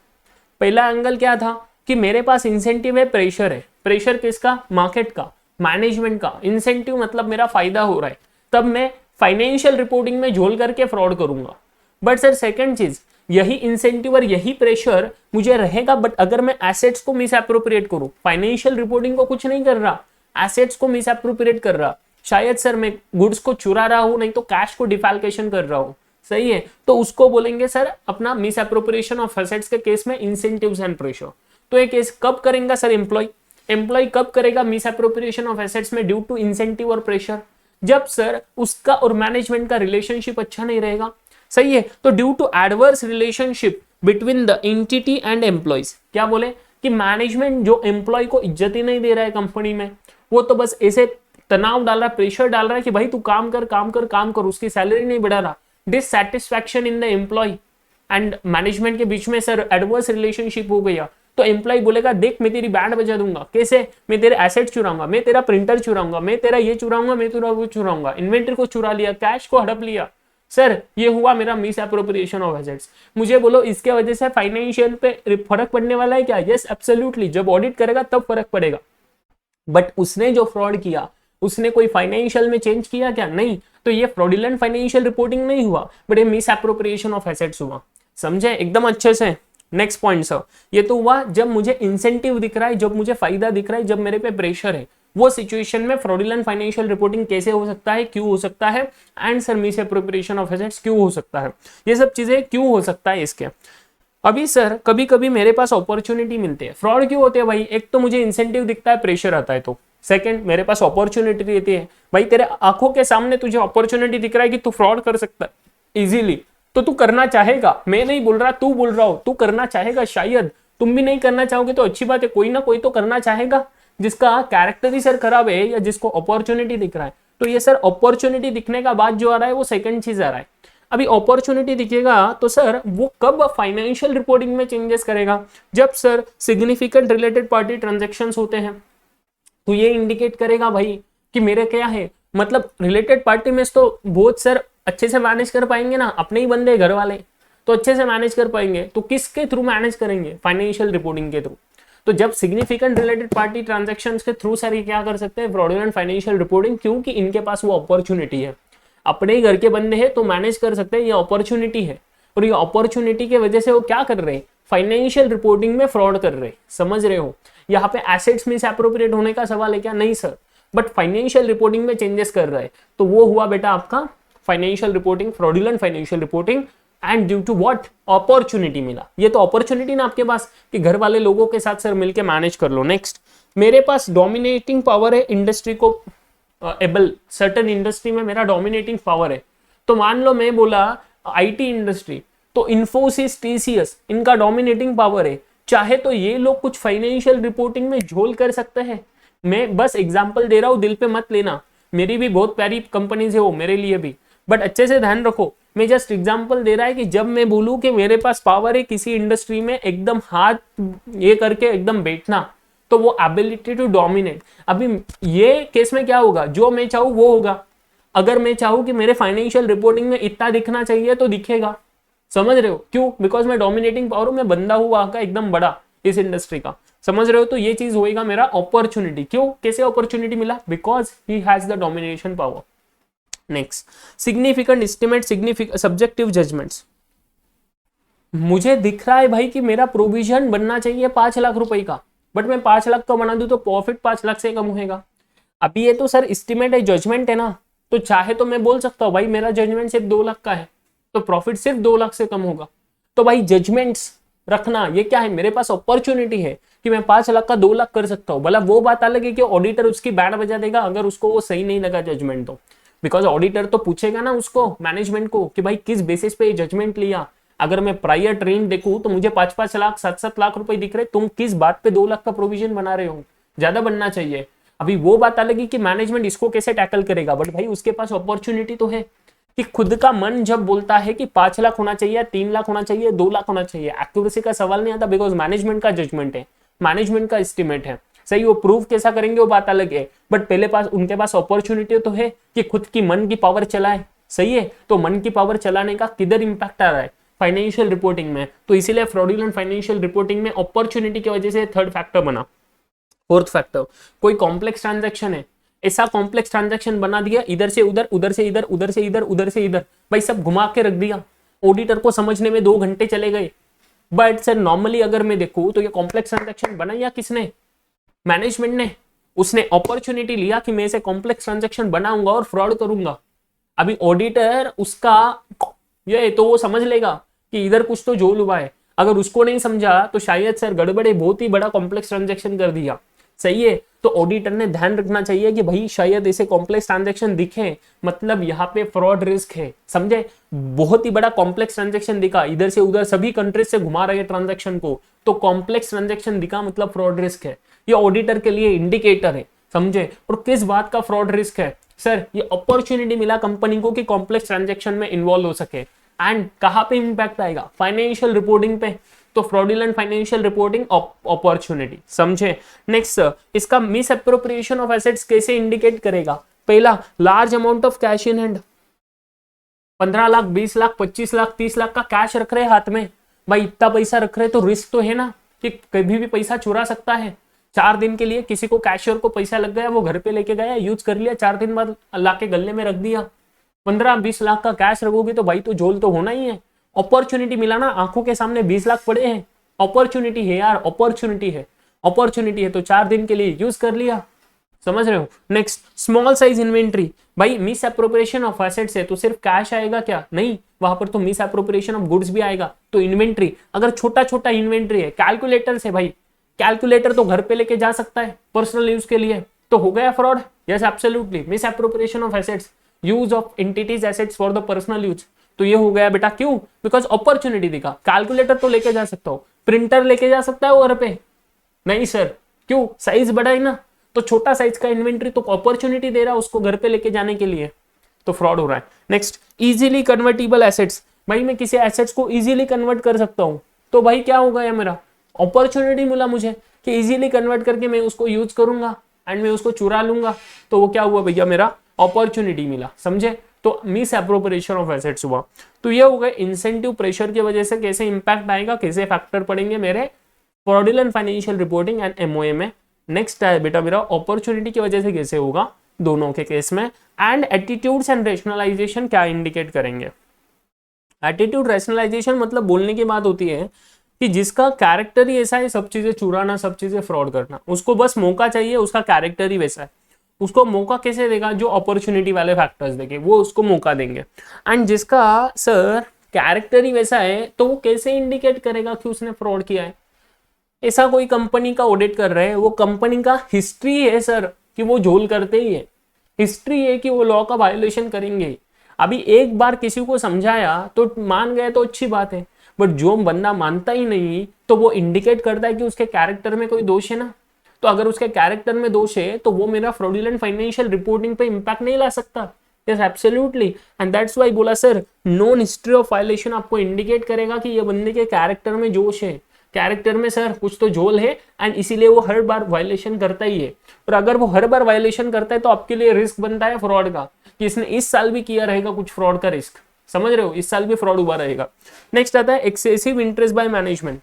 पहला एंगल क्या था कि मेरे पास इंसेंटिव है, प्रेशर है। प्रेशर किसका, मार्केट का, मैनेजमेंट का। इंसेंटिव मतलब मेरा फायदा हो रहा है, तब मैं फाइनेंशियल रिपोर्टिंग में झोल करके फ्रॉड करूंगा। बट सर सेकंड चीज, यही इंसेंटिव और यही प्रेशर मुझे रहेगा, बट अगर मैं एसेट्स को मिस एप्रोप्रिएट करूं, फाइनेंशियल रिपोर्टिंग को कुछ नहीं कर रहा, एसेट्स को मिस एप्रोप्रिएट कर रहा, शायद सर मैं गुड्स को चुरा रहा हूं, नहीं तो कैश को डिफाल्केशन कर रहा हूं, सही है, तो उसको बोलेंगे सर अपना मिस एप्रोप्रिएशन ऑफ एसेट्स के केस में इंसेंटिव्स एंड प्रेशर। तो ये केस कब करेंगे सर, एम्प्लॉय कब करेगा मिस एप्रोप्रिएशन ऑफ एसेट्स में ड्यू टू इंसेंटिव और प्रेशर, जब सर उसका और मैनेजमेंट का रिलेशनशिप अच्छा नहीं रहेगा। सही है, तो due to adverse relationship between the entity and employees. क्या बोले कि मैनेजमेंट जो एम्प्लॉय को इज्जत ही नहीं दे रहा है कंपनी में, वो तो बस ऐसे तनाव डाल रहा है, प्रेशर डाल रहा है कि भाई तू काम कर काम कर काम कर, उसकी सैलरी नहीं बढ़ा रहा। Dissatisfaction in the employee and management के बीच में सर एडवर्स रिलेशनशिप हो गया, तो एम्प्लॉय बोलेगा देख मैं तेरी बैंड बजा दूंगा, कैसे, मैं तेरे एसेट चुराऊंगा, मैं तेरा प्रिंटर चुराऊंगा, मैं तेरा ये चुराऊंगा, मैं तेरा वो चुराऊंगा, इन्वेंटरी को चुरा लिया, कैश को हड़प लिया। सर ये हुआ मेरा मिस एप्रोप्रिएशन ऑफ एसेट्स। मुझे बोलो इसके वजह से फाइनेंशियल पे फर्क पड़ने वाला है क्या? यस एब्सोल्युटली, जब ऑडिट करेगा तब फर्क पड़ेगा। बट उसने जो फ्रॉड किया, उसने कोई फाइनेंशियल में चेंज किया क्या? नहीं, तो ये फ्रॉडुलेंट फाइनेंशियल रिपोर्टिंग नहीं हुआ, बट ये मिस एप्रोप्रिएशन ऑफ एसेट्स हुआ। समझे एकदम अच्छे से। नेक्स्ट पॉइंट सर, ये तो हुआ जब मुझे इंसेंटिव दिख रहा है, जब मुझे फायदा दिख रहा है, जब मेरे पे प्रेशर है, वो सिचुएशन में फ्रॉडुलेंट फाइनेंशियल रिपोर्टिंग कैसे हो सकता है, क्यों हो सकता है, and sir misappropriation of assets क्यों हो सकता है, ये सब चीजें क्यों हो सकता है इसके। अभी सर कभी कभी मेरे पास अपॉर्चुनिटी मिलती है, फ्रॉड क्यों होते हैं भाई, एक तो मुझे इंसेंटिव दिखता है, प्रेशर आता है, तो सेकंड मेरे पास अपॉर्चुनिटी रहती है, भाई तेरे आंखों के सामने तुझे अपॉर्चुनिटी दिख रहा है कि तू फ्रॉड कर सकता है इजीली, तो तू करना चाहेगा, मैं नहीं बोल रहा, तू बोल रहा हो, तू करना चाहेगा, शायद तुम भी नहीं करना चाहोगे तो अच्छी बात है, कोई ना कोई तो करना चाहेगा जिसका कैरेक्टर ही सर खराब है या जिसको अपॉर्चुनिटी दिख रहा है। तो ये सर अपॉर्चुनिटी दिखने का बाद जो आ रहा है वो सेकंड चीज आ रहा है। अभी अपॉर्चुनिटी दिखेगा तो सर वो कब फाइनेंशियल रिपोर्टिंग में चेंजेस करेगा, जब sir significant related party transactions होते हैं, तो ये इंडिकेट करेगा भाई कि मेरे क्या है, मतलब रिलेटेड पार्टी में तो बहुत सर अच्छे से मैनेज कर पाएंगे ना, अपने ही बंदे घर वाले तो अच्छे से मैनेज कर पाएंगे, तो किसके थ्रू मैनेज करेंगे, फाइनेंशियल रिपोर्टिंग के थ्रू। तो जब सिग्निफिकेंट रिलेटेड पार्टी ट्रांजैक्शंस के थ्रू सर ये क्या कर सकते हैं, फ्रॉडुलेंट फाइनेंशियल रिपोर्टिंग, क्योंकि इनके पास वो अपॉर्चुनिटी है, अपने ही घर के बंदे हैं तो मैनेज कर सकते हैं, ये अपॉर्चुनिटी है, और ये अपॉर्चुनिटी की वजह से वो क्या कर रहे हैं, फाइनेंशियल रिपोर्टिंग में फ्रॉड कर रहे हैं। समझ रहे हो, यहाँ पे एसेट्स मिस एप्रोप्रिएट होने का सवाल है क्या, नहीं सर, बट फाइनेंशियल रिपोर्टिंग में चेंजेस कर रहे हैं, तो वो हुआ बेटा आपका financial reporting, fraudulent financial reporting, and due to what, opportunity मिला, ये तो अपॉर्चुनिटी ना आपके पास कि घर वाले लोगों के साथ सर मिलके मैनेज कर लो। नेक्स्ट, मेरे पास डोमिनेटिंग पावर है इंडस्ट्री को एबल, सर्टेन इंडस्ट्री में मेरा डोमिनेटिंग पावर है, तो मान लो मैं बोला आईटी इंडस्ट्री, तो इन्फोसिस, टीसीएस, इनका डोमिनेटिंग पावर है, चाहे तो ये लोग कुछ फाइनेंशियल रिपोर्टिंग में झोल कर सकते हैं। मैं बस एग्जांपल दे रहा हूं, दिल पे मत लेना, मेरी भी बहुत प्यारी कंपनीज है वो, मेरे लिए भी, बट अच्छे से ध्यान रखो, मैं जस्ट एग्जांपल दे रहा है कि जब मैं बोलूं कि मेरे पास पावर है किसी इंडस्ट्री में एकदम हाथ ये करके एकदम बैठना, तो वो एबिलिटी टू डोमिनेट। अभी ये केस में क्या होगा, जो मैं चाहूँ वो होगा, अगर मैं चाहूँ कि मेरे फाइनेंशियल रिपोर्टिंग में इतना दिखना चाहिए तो दिखेगा। समझ रहे हो क्यों, बिकॉज मैं डोमिनेटिंग पावर हूं, मैं बंदा हूँ वहां का एकदम बड़ा इस इंडस्ट्री का। समझ रहे हो, तो ये चीज होएगा मेरा अपॉर्चुनिटी। क्यों, कैसे अपॉर्चुनिटी मिला, because he has the domination power. Next, significant estimate, significant subjective judgements. मुझे दिख रहा है भाई कि मेरा प्रोविजन बनना चाहिए 5 लाख रुपए का, बट मैं 5 लाख का बना दूं तो प्रॉफिट 5 लाख से कम होगा। अभी ये तो सर एस्टिमेट है, जजमेंट है ना, तो चाहे तो मैं बोल सकता हूँ भाई मेरा जजमेंट सिर्फ 2 लाख का है, तो प्रॉफिट सिर्फ 2 लाख से कम होगा। तो भाई जजमेंट्स रखना, ये क्या है, मेरे पास अपॉर्चुनिटी है कि मैं 5 लाख का 2 लाख कर सकता हूँ। भला वो बात अलग है कि ऑडिटर उसकी बैंड बजा देगा अगर उसको वो सही नहीं लगा जजमेंट, तो बिकॉज ऑडिटर तो पूछेगा ना उसको, मैनेजमेंट को, कि भाई किस बेसिस पे जजमेंट लिया। अगर मैं प्रायर ट्रेंड देखूं तो मुझे 5-5 लाख 7-7 लाख रुपए दिख रहे, तुम किस बात पे 2 लाख का प्रोविजन बना रहे हो, ज्यादा बनना चाहिए। अभी वो बात अलग है कि मैनेजमेंट इसको कैसे टैकल करेगा, बट भाई उसके पास अपॉर्चुनिटी तो है कि खुद का मन जब बोलता है कि 5 लाख होना चाहिए, 3 लाख होना चाहिए, 2 लाख होना चाहिए, एक्यूरेसी का सवाल नहीं आता, बिकॉज मैनेजमेंट का जजमेंट है, मैनेजमेंट का एस्टिमेट है। सही, वो प्रूव कैसा करेंगे वो बात अलग है, बट पहले पास उनके पास अपॉर्चुनिटी तो है कि खुद की मन की पावर चलाए। सही है, तो मन की पावर चलाने का किधर इंपैक्ट आ रहा है, फाइनेंशियल रिपोर्टिंग में, तो इसीलिए फ्रॉडुलेंट फाइनेंशियल रिपोर्टिंग में अपॉर्चुनिटी की वजह से थर्ड फैक्टर बना। फोर्थ फैक्टर, कोई कॉम्प्लेक्स ट्रांजैक्शन है, ऐसा कॉम्प्लेक्स ट्रांजैक्शन बना दिया, इधर से उधर, उधर से इधर, उधर से इधर, उधर से इधर, भाई सब घुमा के रख दिया, ऑडिटर को समझने में 2 घंटे चले गए। बट सर नॉर्मली अगर मैं देखूं तो ये कॉम्प्लेक्स ट्रांजैक्शन बनाया किसने, मैनेजमेंट ने। उसने अपॉर्चुनिटी लिया कि मैं इसे कॉम्प्लेक्स ट्रांजैक्शन बनाऊंगा और फ्रॉड करूंगा। अभी ऑडिटर उसका ये तो वो समझ लेगा कि इधर कुछ तो झोल हुआ है, अगर उसको नहीं समझा तो शायद सर गड़बड़े, बहुत ही बड़ा कॉम्प्लेक्स ट्रांजैक्शन कर दिया। सही है, तो ऑडिटर ने ध्यान रखना चाहिए कि भाई शायद ऐसे कॉम्प्लेक्स ट्रांजैक्शन दिखे, मतलब यहाँ पे फ्रॉड रिस्क है। समझे, बहुत ही बड़ा कॉम्प्लेक्स ट्रांजैक्शन दिखा, इधर से उधर सभी कंट्रीज से घुमा रहे ट्रांजैक्शन को, तो कॉम्प्लेक्स ट्रांजैक्शन दिखा मतलब फ्रॉड रिस्क है। ये ऑडिटर के लिए इंडिकेटर है। समझे, और किस बात का फ्रॉड रिस्क है सर, ये अपॉर्चुनिटी मिला कंपनी को कि कॉम्प्लेक्स ट्रांजैक्शन में इन्वॉल्व हो सके। एंड कहां पे इंपैक्ट आएगा, फाइनेंशियल रिपोर्टिंग पे, तो फ्रॉडुलेंट फाइनेंशियल रिपोर्टिंग अपॉर्चुनिटी। समझे। नेक्स्ट, इसका मिस एप्रोप्रिएशन ऑफ एसेट्स कैसे इंडिकेट करेगा। पहला, large amount of cash in hand, 15 lakh, 20 lakh, 25 lakh, 30 lakh का कैश रख रहे हाथ में, भाई इतना पैसा रख रहे तो रिस्क तो है ना कि कभी भी पैसा चुरा सकता है। 4 दिन के लिए किसी को, कैशियर को पैसा लग गया, वो घर पे लेके गया, यूज कर लिया, 4 दिन बाद ला के गले में रख दिया। 15-20 लाख का कैश रखोगे तो भाई तो झोल तो होना ही है। अपॉर्चुनिटी मिला ना, आंखों के सामने 20 लाख पड़े हैं, अपॉर्चुनिटी है यार, अपॉर्चुनिटी है, अपॉर्चुनिटी है, तो 4 दिन के लिए यूज कर लिया, समझ रहे हो। नेक्स्ट, स्मॉल साइज इन्वेंट्री, भाई मिस एप्रोप्रिएशन ऑफ एसेट्स है तो सिर्फ कैश आएगा क्या, नहीं, वहां पर तो मिस एप्रोप्रिएशन ऑफ गुड्स भी आएगा। तो इन्वेंट्री अगर छोटा छोटा इन्वेंट्री है, कैलकुलेटर से भाई, कैलकुलेटर तो घर पे लेके जा सकता है पर्सनल यूज के लिए, तो हो गया fraud. Yes absolutely, miss appropriation of assets, use of entities assets for the personal use, तो ये हो गया बेटा, क्यों, बिकॉज अपॉर्चुनिटी दिखा। कैलकुलेटर तो लेके जा सकता हो, प्रिंटर लेके जा सकता है घर पे, नहीं सर, क्यों, साइज बड़ा है ना, तो छोटा साइज का इन्वेंट्री तो अपॉर्चुनिटी दे रहा है उसको घर पे लेके जाने के लिए, तो फ्रॉड हो रहा है। नेक्स्ट, इजीली कन्वर्टेबल एसेट्स, भाई मैं किसी एसेट्स को इजीली कन्वर्ट कर सकता हूं, तो भाई क्या होगा, ये मेरा अपॉर्चुनिटी मिला मुझे कि इजीली कन्वर्ट करके मैं उसको यूज करूंगा एंड मैं उसको चुरा लूंगा, तो वो क्या हुआ भैया, मेरा अपॉर्चुनिटी मिला, समझे। तो मिस एप्रोप्रिएशन ऑफ एसेट्स हुआ। तो ये हो गए इंसेंटिव प्रेशर की वजह से कैसे इंपैक्ट आएगा, कैसे फैक्टर पड़ेंगे मेरे fraudulent financial reporting and MOA में। नेक्स्ट है बेटा मेरा अपॉर्चुनिटी की वजह से कैसे होगा दोनों के केस में, एंड एटीट्यूड्स एंड रेशनलाइजेशन क्या इंडिकेट करेंगे। एटीट्यूड रेशनलाइजेशन मतलब बोलने की बात होती है कि जिसका कैरेक्टर ही ऐसा है, सब चीजें चुराना, सब चीजें फ्रॉड करना, उसको बस मौका चाहिए, उसका कैरेक्टर ही वैसा है, उसको मौका कैसे देगा, जो अपॉर्चुनिटी वाले फैक्टर्स देंगे वो उसको मौका देंगे। एंड जिसका सर कैरेक्टर ही वैसा है तो वो कैसे इंडिकेट करेगा कि उसने फ्रॉड किया है। ऐसा कोई कंपनी का ऑडिट कर रहे हैं, वो कंपनी का हिस्ट्री है सर कि वो झोल करते ही है, हिस्ट्री है कि वो लॉ का वायोलेशन करेंगे। अभी एक बार किसी को समझाया तो मान गए तो अच्छी बात है, बट जो बंदा मानता ही नहीं तो वो इंडिकेट करता है कि उसके कैरेक्टर में कोई दोष है ना। तो अगर उसके कैरेक्टर में दोष है तो वो मेरा फ्रॉडुलेंट फाइनेंशियल रिपोर्टिंग पे इंपैक्ट नहीं ला सकता। Yes absolutely, and that's why बोला sir known history of violation आपको इंडिकेट करेगा कि ये बंदे के कैरेक्टर में जोश है, कैरेक्टर में सर कुछ तो झोल है, एंड इसीलिए वो हर बार वायलेशन करता ही है। और अगर वो हर बार वायलेशन करता है तो आपके लिए रिस्क बनता है फ्रॉड का, कि इसने इस साल भी किया रहेगा कुछ फ्रॉड का रिस्क, समझ रहे हो, इस साल भी फ्रॉड हुआ रहेगा। नेक्स्ट आता है एक्सेसिव इंटरेस्ट बाय मैनेजमेंट।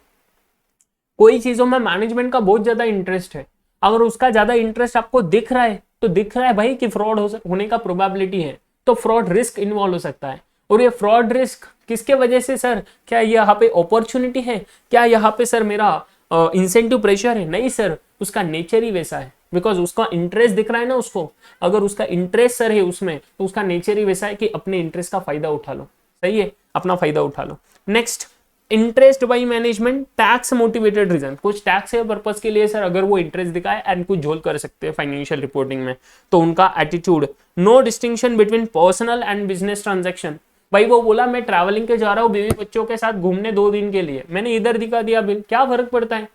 कोई चीजों में मैनेजमेंट का बहुत ज्यादा इंटरेस्ट है, अगर उसका ज्यादा इंटरेस्ट आपको दिख रहा है तो दिख रहा है भाई कि फ्रॉड होने का प्रोबेबिलिटी है, तो फ्रॉड रिस्क इन्वॉल्व हो सकता है। और ये फ्रॉड रिस्क किसके वजह से सर, क्या यहाँ पे अपॉर्चुनिटी है, क्या यहाँ पे सर मेरा इंसेंटिव प्रेशर है, नहीं सर, उसका नेचर ही वैसा है, बिकॉज उसका इंटरेस्ट दिख रहा है ना उसको, अगर उसका इंटरेस्ट सर है उसमें तो उसका नेचर ही वैसा है कि अपने इंटरेस्ट का फायदा उठा लो, सही है, अपना फायदा उठा लो। Next, interest by management tax motivated reason, कुछ टैक्स के पर्पस के लिए सर अगर वो इंटरेस्ट दिखाए एंड कुछ झोल कर सकते हैं फाइनेंशियल रिपोर्टिंग में, तो उनका attitude. No distinction between personal and business transaction, भाई वो बोला मैं ट्रैवलिंग के जा रहा हूँ बीवी बच्चों के साथ घूमने 2 दिन के लिए, मैंने इधर दिखा दिया बिल, क्या फर्क पड़ता है,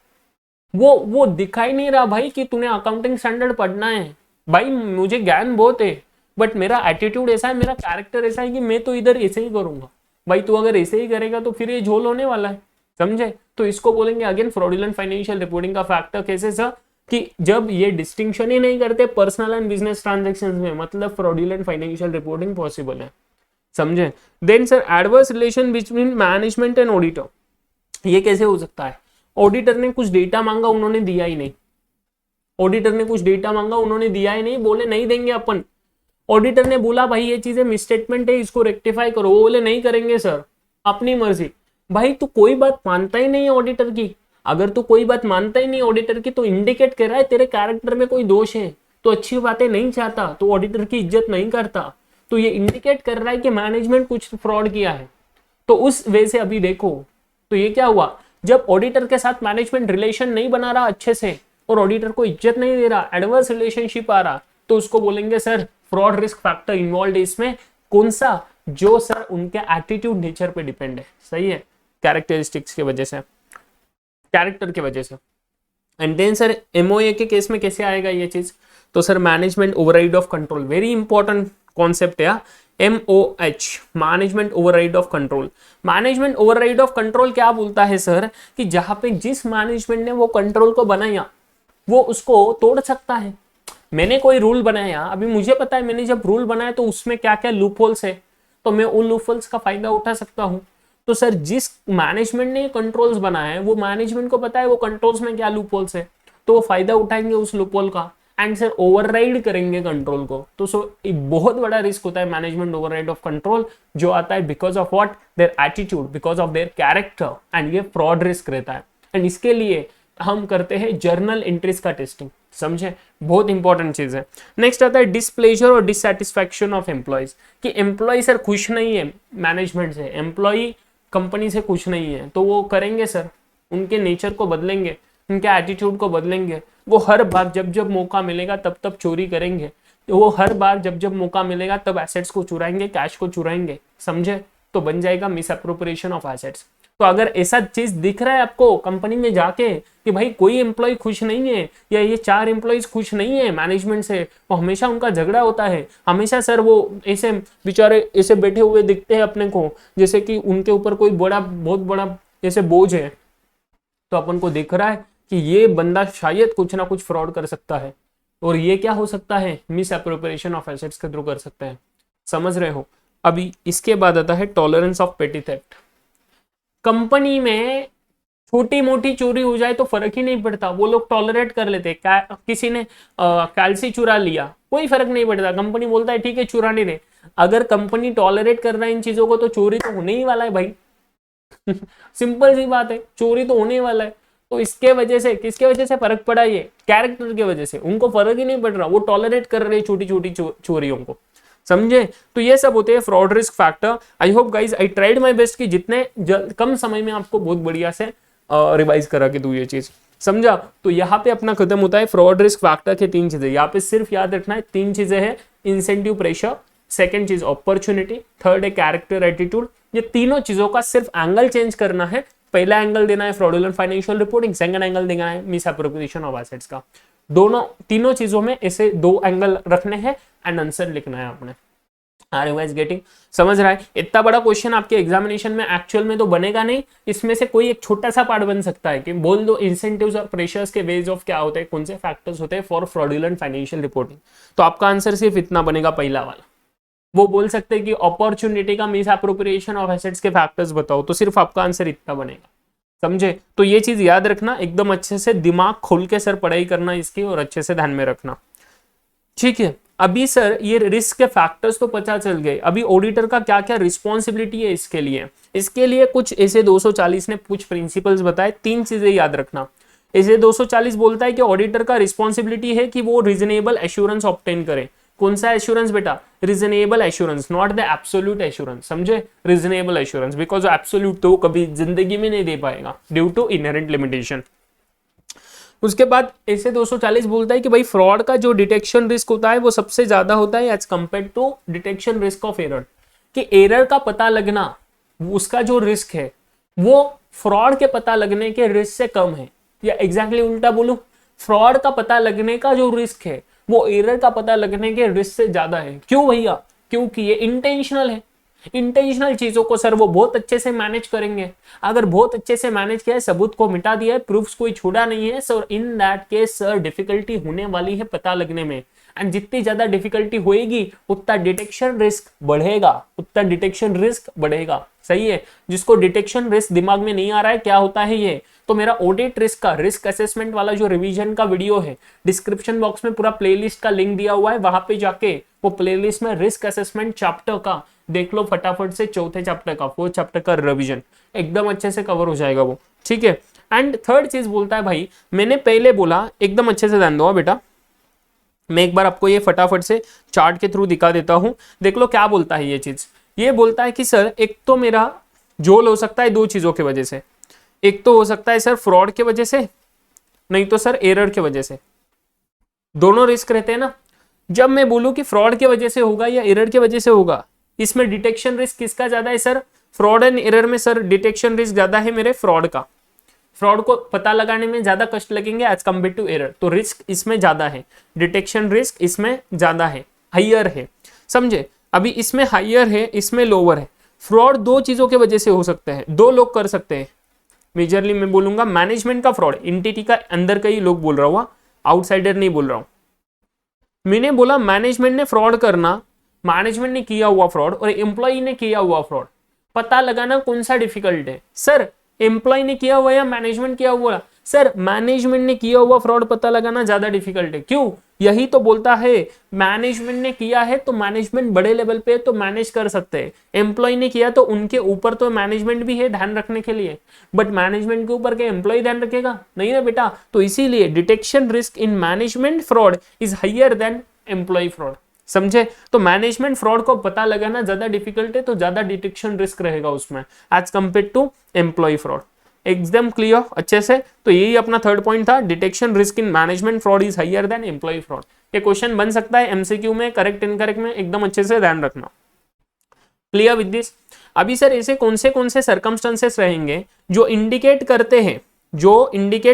वो दिखाई नहीं रहा भाई कि तूने अकाउंटिंग स्टैंडर्ड पढ़ना है। भाई मुझे ज्ञान बहुत है बट मेरा एटीट्यूड ऐसा है, मेरा कैरेक्टर ऐसा है कि मैं तो इधर ऐसे ही करूंगा। भाई तू अगर ऐसे ही करेगा तो फिर ये झोल होने वाला है, समझे। तो इसको बोलेंगे अगेन फ्रॉडुलेंट फाइनेंशियल रिपोर्टिंग का फैक्टर कैसे सर, कि जब ये डिस्टिंक्शन ही नहीं करते पर्सनल एंड बिजनेस ट्रांजेक्शन में, मतलब फ्रॉडुलेंट फाइनेंशियल रिपोर्टिंग पॉसिबल है, समझे। Then sir adverse relation between management and auditor, ये कैसे हो सकता है, ऑडिटर ने कुछ डेटा मांगा उन्होंने दिया ही नहीं, ऑडिटर ने कुछ डेटा मांगा उन्होंने दिया ही नहीं, बोले नहीं देंगे अपन। ऑडिटर ने बोला भाई ये चीजें मिसस्टेटमेंट है इसको रेक्टिफाई करो, वो बोले नहीं करेंगे सर, अपनी मर्जी। भाई तू कोई बात मानता ही नहीं है ऑडिटर की, अगर तू कोई बात मानता ही नहीं ऑडिटर की तो इंडिकेट कर रहा है तेरे कैरेक्टर में कोई दोष है, तो अच्छी बातें नहीं चाहता, तो ऑडिटर की इज्जत नहीं करता, तो ये इंडिकेट कर रहा है कि मैनेजमेंट कुछ फ्रॉड किया है। तो उस वे से अभी देखो तो ये क्या हुआ, जब ऑडिटर के साथ मैनेजमेंट रिलेशन नहीं बना रहा अच्छे से और ऑडिटर को इज्जत नहीं दे रहा, एडवर्स रिलेशनशिप आ रहा, तो उसको बोलेंगे sir fraud risk factor involve है इसमें, कौन सा, जो सर उनके एटीट्यूड नेचर पे डिपेंड है, सही है, कैरेक्टरिस्टिक्स की वजह से, कैरेक्टर की वजह से। एंड देन सर एमओए के केस में कैसे आएगा ये चीज, तो sir management override of control, very important concept है MOH, management override of control. Management override of control क्या बोलता है सर, कि जहां पे जिस मैनेजमेंट ने वो कंट्रोल को बनाया वो उसको तोड़ सकता है। मैंने कोई रूल बनाया, अभी मुझे पता है मैंने जब रूल बनाया तो उसमें क्या क्या लूप होल्स है, तो मैं उन लूप होल्स का फायदा उठा सकता हूं। तो सर जिस मैनेजमेंट ने कंट्रोल्स बनाए हैं वो मैनेजमेंट को पता है वो कंट्रोल्स में क्या लूप होल्स है, तो वो फायदा उठाएंगे उस लूप होल का। एंड सर ओवरराइड करेंगे कंट्रोल को। तो सो एक बहुत बड़ा रिस्क होता है मैनेजमेंट ओवरराइड ऑफ कंट्रोल, जो आता है because of what, their attitude, because of their character, and ये फ्रॉड रिस्क रहता है। एंड इसके लिए हम करते हैं जर्नल एंट्रीज का टेस्टिंग, समझे, बहुत इंपॉर्टेंट चीज है। नेक्स्ट आता है डिसप्लेजर और डिससैटिस्फैक्शन ऑफ एम्प्लॉयज, कि एम्प्लॉय सर खुश नहीं है मैनेजमेंट से, एम्प्लॉय कंपनी से खुश नहीं है, तो वो करेंगे सर, उनके नेचर को बदलेंगे, उनके एटीट्यूड को बदलेंगे। वो हर बार जब जब मौका मिलेगा तब तब चोरी करेंगे, तो वो हर बार जब जब मौका मिलेगा तब एसेट्स को चुराएंगे, कैश को चुराएंगे, समझे, तो बन जाएगा मिस अप्रोप्रिएशन ऑफ एसेट्स। तो अगर ऐसा चीज दिख रहा है आपको कंपनी में जाके कि भाई कोई एम्प्लॉय खुश नहीं है, या ये 4 एम्प्लॉयज खुश नहीं है मैनेजमेंट से, वो हमेशा उनका झगड़ा होता है, हमेशा सर वो ऐसे बेचारे ऐसे बैठे हुए दिखते हैं अपने को जैसे कि उनके ऊपर कोई बड़ा बहुत बड़ा ऐसे बोझ है, तो अपन को दिख रहा है कि ये बंदा शायद कुछ ना कुछ फ्रॉड कर सकता है, और ये क्या हो सकता है, मिस अप्रोप्रिएशन ऑफ एसेट्स के थ्रू कर सकते हैं, समझ रहे हो। अभी इसके बाद आता है टॉलरेंस ऑफ पेटी थेफ्ट। कंपनी में छोटी मोटी चोरी हो जाए तो फर्क ही नहीं पड़ता, वो लोग टॉलरेट कर लेते। किसी ने कैल्सी चुरा लिया, कोई फर्क नहीं पड़ता, कंपनी बोलता है ठीक है चुराने दे। अगर कंपनी टॉलरेट कर रहा है इन चीजों को तो चोरी तो होने ही वाला है भाई सिंपल सी बात है, चोरी तो होने वाला है। तो इसके वजह से, किसके वजह से फर्क पड़ा, ये कैरेक्टर के वजह से, उनको फर्क ही नहीं पड़ रहा, वो टॉलरेट कर रहे हैं छोटी छोटी चोरियों को, समझे। तो ये सब होते हैं fraud risk factor. I hope guys I tried my best कि जितने कम समय में आपको बहुत बढ़िया से रिवाइज करा के दूं ये चीज, समझा। तो यहाँ पे अपना खत्म होता है फ्रॉड रिस्क फैक्टर के 3 चीजें। यहाँ पे सिर्फ याद रखना है 3 चीजें हैं, इंसेंटिव प्रेशर, सेकंड चीज अपॉर्चुनिटी, थर्ड है कैरेक्टर एटीट्यूड। ये तीनों चीजों का सिर्फ एंगल चेंज करना है। पहला एंगल देना है fraudulent financial reporting, second angle देना है मिस एप्रोप्रिएशन ऑफ एसेट्स का। तीनों चीजों में ऐसे 2 एंगल रखने हैं एंड आंसर लिखना है आपने। आर यू गाइस गेटिंग, समझ रहा है। इतना बड़ा क्वेश्चन आपके एग्जामिनेशन में एक्चुअल में तो बनेगा नहीं, इसमें से कोई एक छोटा सा पार्ट बन सकता है कि बोल दो इंसेंटिव्स और प्रेशर्स के वेज ऑफ क्या होते हैं, कौन से फैक्टर्स होते हैं फॉर फ्रॉडुलेंट फाइनेंशियल रिपोर्टिंग। तो आपका आंसर सिर्फ इतना बनेगा, पहला वाला। वो बोल सकते हैं कि अपॉर्चुनिटी का मिस एप्रोप्रिएशन ऑफ एसेट्स के फैक्टर्स बताओ, तो सिर्फ आपका आंसर इतना बनेगा, समझे। तो ये चीज याद रखना, एकदम अच्छे से दिमाग खोल के सर पढ़ाई करना इसकी, और अच्छे से ध्यान में रखना, ठीक है। अभी सर ये रिस्क के फैक्टर्स तो पता चल गए, अभी ऑडिटर का क्या क्या रिस्पॉन्सिबिलिटी है इसके लिए कुछ ऐसे 240 ने कुछ प्रिंसिपल्स बताए। 3 चीजें याद रखना। ऐसे 240 बोलता है कि ऑडिटर का रिस्पॉन्सिबिलिटी है कि वो रीजनेबल एश्योरेंस ऑब्टेन करे। कौन सा एश्योरेंस बेटा, reasonable assurance, not the absolute assurance, समझे, रीजनेबल एश्योरेंस, बिकॉज एब्सोल्यूट तो कभी जिंदगी में नहीं दे पाएगा ड्यू टू इनहेरेंट लिमिटेशन। उसके बाद ऐसे 240 बोलता है कि भाई फ्रॉड का जो डिटेक्शन रिस्क होता है वो सबसे ज्यादा होता है as compare to detection risk of error, कि एरर का पता लगना उसका जो रिस्क है वो फ्रॉड के पता लगने के रिस्क से कम है। या एग्जैक्टली उल्टा बोलूं, फ्रॉड का पता लगने का जो रिस्क है वो एरर का पता लगने के रिस्क से ज्यादा है। क्यों भैया, क्योंकि ये इंटेंशनल है। इंटेंशनल चीजों को सर वो बहुत अच्छे से मैनेज करेंगे। अगर बहुत अच्छे से मैनेज किया है, सबूत को मिटा दिया है, प्रूफ्स कोई छोड़ा नहीं है sir, in that case sir difficulty होने वाली है पता लगने में। एंड जितनी ज्यादा डिफिकल्टी होएगी उतना डिटेक्शन रिस्क बढ़ेगा, सही है। जिसको डिटेक्शन रिस्क दिमाग में नहीं आ रहा है क्या होता है ये, तो मेरा ऑडिट रिस्क का रिस्क असेसमेंट वाला जो रिवीजन का वीडियो है, डिस्क्रिप्शन बॉक्स में पूरा प्लेलिस्ट का लिंक दिया हुआ है, वहां पे जाके वो प्लेलिस्ट में रिस्क असेसमेंट चैप्टर का देख लो फटाफट से, चौथे चैप्टर का, 4th चैप्टर का रिवीजन एकदम अच्छे से कवर हो जाएगा वो, ठीक है। एंड थर्ड चीज बोलता है भाई, मैंने पहले बोला, एकदम अच्छे से ध्यान दो बेटा, मैं एक बार आपको ये फटाफट से चार्ट के थ्रू दिखा देता हूं, देख लो क्या बोलता है ये चीज। ये बोलता है कि सर एक तो मेरा झोल हो सकता है 2 चीजों की वजह से, एक तो हो सकता है सर फ्रॉड के वजह से, नहीं तो सर एरर के वजह से। दोनों रिस्क रहते हैं ना। जब मैं बोलूं कि फ्रॉड के वजह से होगा या एरर के वजह से होगा, इसमें डिटेक्शन रिस्क किसका ज्यादा है सर, फ्रॉड एंड एरर में सर डिटेक्शन रिस्क ज्यादा है मेरे फ्रॉड का। फ्रॉड को पता लगाने में ज्यादा कष्ट लगेंगे एज कम्पेयर टू एरर, तो रिस्क इसमें ज्यादा है, डिटेक्शन रिस्क इसमें ज्यादा है, हाइयर है, समझे। अभी इसमें हाइयर है, इसमें लोअर है। फ्रॉड 2 चीजों की वजह से हो सकते हैं, 2 लोग कर सकते हैं मेजरली। मैं बोलूंगा मैनेजमेंट का फ्रॉड, एंटिटी का अंदर का ही लोग बोल रहा हूँ, आउटसाइडर नहीं बोल रहा हूं। मैंने बोला मैनेजमेंट ने फ्रॉड करना, मैनेजमेंट ने किया हुआ फ्रॉड और एम्प्लॉय ने किया हुआ फ्रॉड, पता लगाना कौन सा डिफिकल्ट है सर, एम्प्लॉय ने किया हुआ या मैनेजमेंट किया हुआ। सर मैनेजमेंट ने किया हुआ फ्रॉड पता लगाना ज्यादा डिफिकल्ट है, क्यों? यही तो बोलता है मैनेजमेंट ने किया है तो मैनेजमेंट बड़े लेवल पे तो मैनेज कर सकते हैं, एम्प्लॉय ने किया तो उनके ऊपर तो मैनेजमेंट भी है ध्यान रखने के लिए, बट मैनेजमेंट के ऊपर के एम्प्लॉय ध्यान रखेगा नहीं ना बेटा। तो इसीलिए detection risk in management fraud is higher than employee fraud, समझे? तो मैनेजमेंट फ्रॉड को पता लगाना ज्यादा डिफिकल्ट है, तो ज्यादा डिटेक्शन रिस्क रहेगा उसमें as compare to employee fraud. एकदम क्लियर अच्छे से? तो यही अपना थर्ड पॉइंट था, detection risk in management fraud is higher than employee fraud. ये क्वेश्चन बन सकता है एमसीक्यू में, करेक्ट इनकरेक्ट में एकदम अच्छे से ध्यान रखना। Clear with this? अभी सर ऐसे कौन से सर्कमस्टेंसेस रहेंगे जो इंडिकेट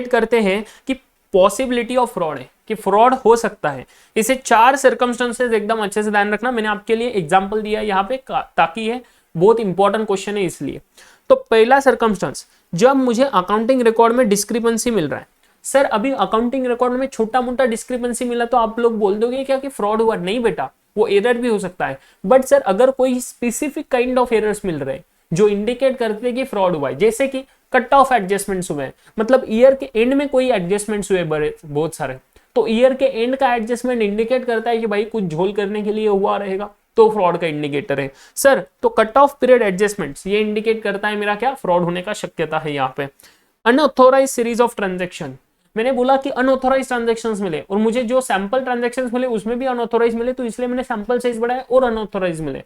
करते हैं कि पॉसिबिलिटी ऑफ फ्रॉड है, कि फ्रॉड हो सकता है। इसे 4 सर्कमस्टेंसेस एकदम अच्छे से ध्यान रखना, मैंने आपके लिए एग्जांपल दिया है यहाँ पे ताकि ये बहुत इंपॉर्टेंट क्वेश्चन है इसलिए। तो पहला सर्कमस्टेंस, जब मुझे अकाउंटिंग रिकॉर्ड में डिस्क्रिपेंसी मिल रहा है। सर अभी अकाउंटिंग रिकॉर्ड में छोटा मोटा डिस्क्रिपेंसी मिला तो आप लोग बोल दोगे क्या कि फ्रॉड हुआ? नहीं बेटा, वो एरर भी हो सकता है, बट सर अगर कोई स्पेसिफिक काइंड ऑफ एरर्स मिल रहे हैं जो इंडिकेट करते हैं कि फ्रॉड हुआ है, जैसे कि कट ऑफ एडजस्टमेंट्स हुए, मतलब ईयर के एंड में कोई एडजस्टमेंट्स हुए बड़े बहुत सारे, तो ईयर के एंड का एडजस्टमेंट इंडिकेट करता है कि भाई कुछ झोल करने के लिए हुआ रहेगा, तो फ्रॉड का इंडिकेटर है। सर तो कट ऑफ पीरियड एडजस्टमेंट्स ये इंडिकेट करता है मेरा क्या? फ्रॉड होने का शक्यता है यहाँ पे। अनऑथोराइज सीरीज ऑफ ट्रांजेक्शन, मैंने बोला कि अनऑथोराइज ट्रांजेक्शंस मिले और मुझे जो सैंपल ट्रांजेक्शंस मिले उसमें भी अनऑथोराइज मिले, तो इसलिए मैंने सैंपल साइज बढ़ाया और अनऑथोराइज मिले,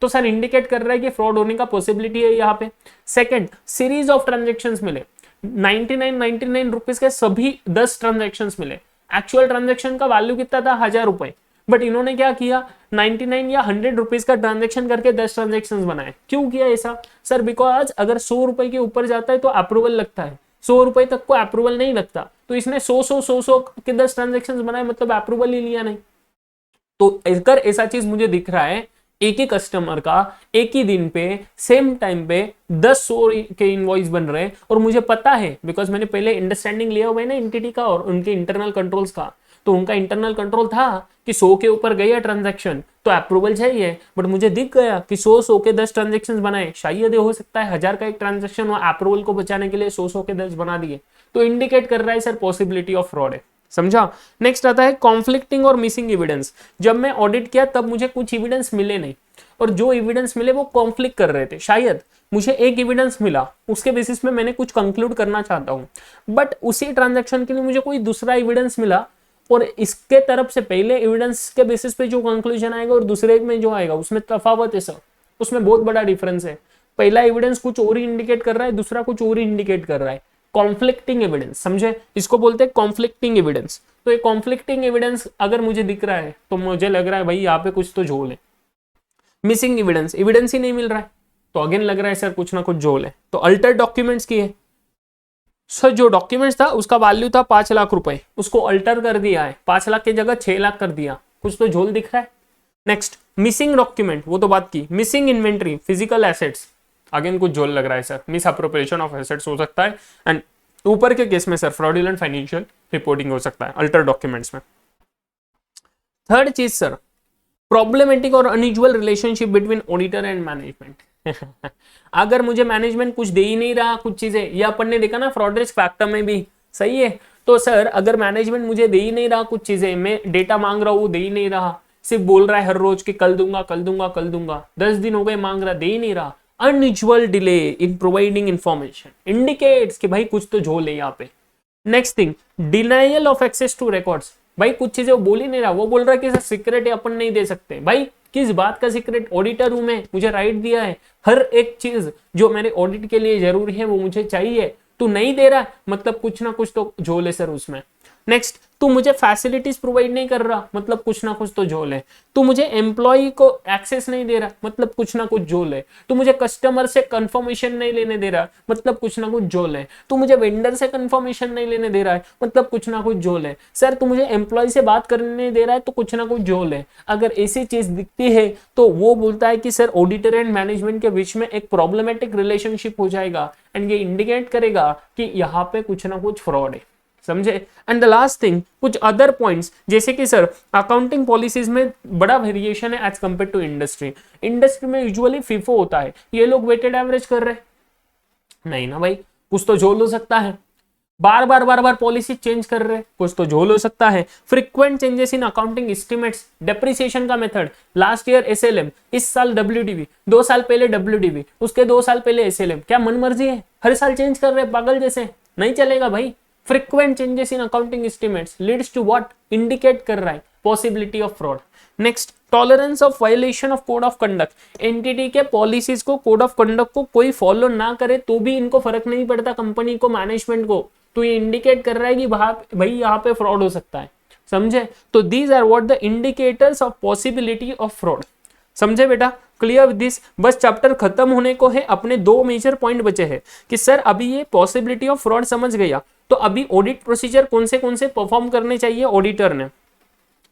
तो सर इंडिकेट कर रहा है कि फ्रॉड होने का पॉसिबिलिटी है यहाँ पे। सेकंड, सीरीज ऑफ ट्रांजेक्शंस मिले, 99 रुपीज के सभी 10 ट्रांजेक्शंस मिले, एक्चुअल ट्रांजेक्शन का वैल्यू कितना था? 1000 रुपए, बट इन्होंने क्या किया 99 या 100 रुपीज का ट्रांजेक्शन करके 10 ट्रांजेक्शंस बनाए। क्यों किया ऐसा? सर बिकॉज अगर 100 रुपए के ऊपर जाता है तो अप्रूवल लगता है, 100 रुपए तक को अप्रूवल नहीं लगता, तो इसने 100 के 10 ट्रांजेक्शंस बनाए, मतलब अप्रूवल ही लिया नहीं। तो अगर ऐसा चीज मुझे दिख रहा है, एक ही कस्टमर का एक ही दिन पे सेम टाइम पे 10 100 के इनवॉइस बन रहे हैं और मुझे पता है बिकॉज मैंने पहले अंडरस्टैंडिंग लिया हुआ है ना एंटिटी का और उनके इंटरनल कंट्रोल्स का, तो उनका इंटरनल कंट्रोल था कि 100 के ऊपर गया ट्रांजैक्शन तो अप्रूवल चाहिए, बट मुझे दिख गया कि 100 के 10 ट्रांजैक्शंस बनाए, शायद हो सकता है 1000 का एक ट्रांजैक्शन हो, अप्रूवल को बचाने के लिए 100 के 10 बना दिए, तो इंडिकेट कर रहा है सर पॉसिबिलिटी ऑफ फ्रॉड है, समझा? नेक्स्ट आता है कॉन्फ्लिक्टिंग और मिसिंग एविडेंस। जब मैं ऑडिट किया तब मुझे कुछ एविडेंस मिले नहीं, और जो एविडेंस मिले वो कॉन्फ्लिक्ट कर रहे थे। शायद मुझे एक एविडेंस मिला, उसके बेसिस में मैंने कुछ कंक्लूड करना चाहता हूं, बट उसी ट्रांजैक्शन के लिए मुझे कोई दूसरा एविडेंस मिला और इसके तरफ से पहले एविडेंस के बेसिस पे जो कंक्लूजन आएगा और दूसरे में जो आएगा उसमें तफावत है सर, उसमें बहुत बड़ा डिफरेंस है। पहला एविडेंस कुछ और ही इंडिकेट कर रहा है, दूसरा कुछ और ही इंडिकेट कर रहा है। कॉन्फ्लिक्टिंग एविडेंस, समझे? इसको बोलते हैं कॉन्फ्लिक्टिंग एविडेंस। तो ये कॉन्फ्लिक्टिंग एविडेंस अगर मुझे दिख रहा है तो मुझे लग रहा है भाई यहाँ पे कुछ तो झोल है। मिसिंग एविडेंस, एविडेंस ही नहीं मिल रहा है, तो अगेन लग रहा है सर कुछ ना कुछ झोल है। तो अल्टर डॉक्यूमेंट्स की है सर, जो डॉक्यूमेंट्स था उसका वैल्यू था 5 लाख रुपए, उसको अल्टर कर दिया है, 5 लाख की जगह 6 लाख कर दिया, कुछ तो झोल दिख रहा है। नेक्स्ट मिसिंग डॉक्यूमेंट, वो तो बात की। Missing inventory, physical assets, again कुछ झोल लग रहा है sir, miss appropriation of assets हो सकता है। एंड ऊपर के केस में सर फ्रॉडुलेंट फाइनेंशियल रिपोर्टिंग हो सकता है अल्टर डॉक्यूमेंट्स में। थर्ड चीज सर, प्रॉब्लमेटिक और unusual relationship between auditor and management. अगर मुझे मैनेजमेंट कुछ दे ही नहीं रहा कुछ चीजें, ये अपन ने देखा ना फ्रॉड रिस्क फैक्टर में भी, सही है? तो सर अगर मैनेजमेंट मुझे दे ही नहीं रहा कुछ चीजें, मैं डेटा मांग रहा हूँ दे ही नहीं रहा, सिर्फ बोल रहा है हर रोज कि कल दूंगा कल दूंगा कल दूंगा, 10 दिन हो गए मांग रहा, दे ही नहीं रहा, unusual delay in providing information indicates कि भाई कुछ तो झोल है यहाँ पे। Next thing, denial of access to records, भाई कुछ चीजें वो बोल ही नहीं रहा, वो बोल रहा है कि सर सीक्रेट है अपन नहीं दे सकते। भाई किस बात का सीक्रेट? ऑडिटर हूं मैं, मुझे राइट दिया है, हर एक चीज जो मेरे ऑडिट के लिए जरूरी है वो मुझे चाहिए, तू नहीं दे रहा मतलब कुछ ना कुछ तो झोल है सर उसमें। नेक्स्ट, तू मुझे फैसिलिटीज प्रोवाइड नहीं कर रहा मतलब कुछ ना कुछ तो झोल है। तू मुझे एम्प्लॉय को एक्सेस नहीं दे रहा मतलब कुछ ना कुछ झोल है। तू मुझे कस्टमर से कंफर्मेशन नहीं लेने दे रहा मतलब कुछ ना कुछ झोल है। तू मुझे वेंडर से कंफर्मेशन नहीं लेने दे रहा है मतलब कुछ ना कुछ झोल है। सर तू मुझे एम्प्लॉय से बात करने दे रहा है तो कुछ ना कुछ झोल है। अगर ऐसी चीज दिखती है तो वो बोलता है कि सर ऑडिटर एंड मैनेजमेंट के बीच में एक प्रॉब्लमेटिक रिलेशनशिप हो जाएगा एंड ये इंडिकेट करेगा कि यहाँ पे कुछ ना कुछ फ्रॉड है, समझे? एंड द लास्ट थिंग, कुछ अदर पॉइंट्स जैसे कि सर अकाउंटिंग पॉलिसीज में बड़ा वेरिएशन है as compare to industry. Industry में यूजुअली फीफो होता है, ये लोग वेटेड एवरेज कर रहे हैं नहीं ना भाई, कुछ तो झोल हो सकता है। बार बार पॉलिसी चेंज कर रहे हैं, कुछ तो झोल हो सकता है। Frequent changes in accounting estimates, depreciation का मेथड, लास्ट ईयर एसएलएम, इस साल डब्ल्यूडीवी, 2 साल पहले डब्ल्यूडीवी, उसके 2 साल पहले एसएलएम, क्या मन मर्जी है, हर साल चेंज कर रहे हैं पागल जैसे, नहीं चलेगा भाई। Frequent changes in accounting estimates leads to what, indicate कर रहा है possibility of fraud. Next, tolerance of violation of code of conduct, entity के पॉलिसीज को, कोड ऑफ कंडक्ट को कोई फॉलो ना करे तो भी इनको फर्क नहीं पड़ता कंपनी को, मैनेजमेंट को, तो ये इंडिकेट कर रहा है कि भाई यहाँ पे फ्रॉड हो सकता है, समझे। तो these are what the indicators of possibility of fraud, समझे बेटा, क्लियर विद दिस। बस चैप्टर खत्म होने को है, अपने 2 मेजर पॉइंट बचे हैं कि सर अभी ये पॉसिबिलिटी ऑफ फ्रॉड समझ गया, तो अभी ऑडिट प्रोसीजर कौन से परफॉर्म करने चाहिए ऑडिटर ने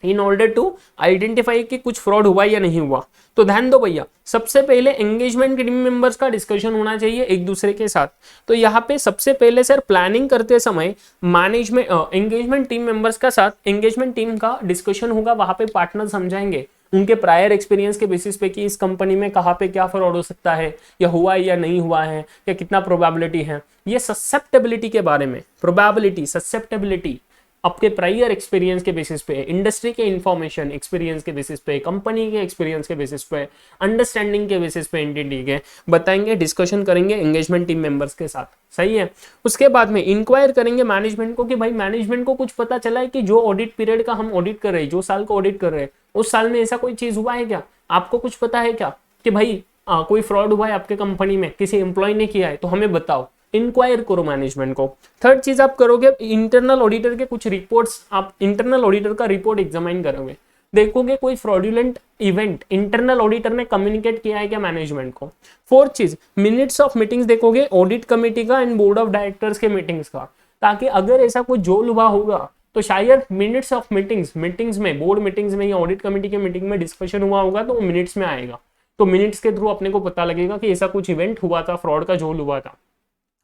इन ऑर्डर टू आइडेंटिफाई कि कुछ फ्रॉड हुआ या नहीं हुआ। तो ध्यान दो भैया, सबसे पहले एंगेजमेंट टीम मेंबर्स का डिस्कशन होना चाहिए एक दूसरे के साथ। तो यहाँ पे सबसे पहले सर प्लानिंग करते समय मैनेजमेंट एंगेजमेंट टीम मेंबर्स का साथ एंगेजमेंट टीम का डिस्कशन होगा, वहां पे पार्टनर समझाएंगे उनके प्रायर एक्सपीरियंस के बेसिस पे कि इस कंपनी में कहाँ पे क्या फ्रॉड हो सकता है, या हुआ है या नहीं हुआ है, या कितना प्रोबेबिलिटी है। ये ससेप्टेबिलिटी के बारे में, प्रोबेबिलिटी, ससेप्टेबिलिटी आपके प्रायर एक्सपीरियंस के बेसिस पे, इंडस्ट्री के इंफॉर्मेशन एक्सपीरियंस के बेसिस पे, कंपनी के एक्सपीरियंस के बेसिस पे, अंडरस्टैंडिंग के बेसिस पे एंटिटी के बताएंगे, डिस्कशन करेंगे एंगेजमेंट टीम मेंबर्स के साथ, सही है। उसके बाद में इंक्वायर करेंगे मैनेजमेंट को कि भाई मैनेजमेंट को कुछ पता चला है कि जो ऑडिट पीरियड का हम ऑडिट कर रहे हैं, जो साल को ऑडिट कर रहे हैं, उस साल में ऐसा कोई चीज हुआ है क्या, आपको कुछ पता है क्या कि भाई कोई फ्रॉड हुआ है आपके कंपनी में, किसी एम्प्लॉय ने किया है, तो हमें बताओ, इंक्वायर करो मैनेजमेंट को। थर्ड चीज आप करोगे, इंटरनल ऑडिटर के कुछ रिपोर्ट्स, आप इंटरनल ऑडिटर का रिपोर्ट एग्जामिन करोगे, देखोगे कोई फ्रॉडुलेंट इवेंट इंटरनल ऑडिटर ने कम्युनिकेट किया है क्या मैनेजमेंट को। फोर्थ चीज, मिनट्स ऑफ मीटिंग्स देखोगे ऑडिट कमेटी का एंड बोर्ड ऑफ डायरेक्टर्स के मीटिंग्स का, ताकि अगर ऐसा कुछ झोल हुआ होगा तो शायद मिनट्स ऑफ मीटिंग्स में, बोर्ड मीटिंग्स में या ऑडिट कमेटी के मीटिंग में डिस्कशन हुआ होगा तो वो मिनट्स में आएगा, तो मिनट्स के थ्रू अपने को पता लगेगा कि ऐसा कुछ इवेंट हुआ था, फ्रॉड का झोल हुआ था।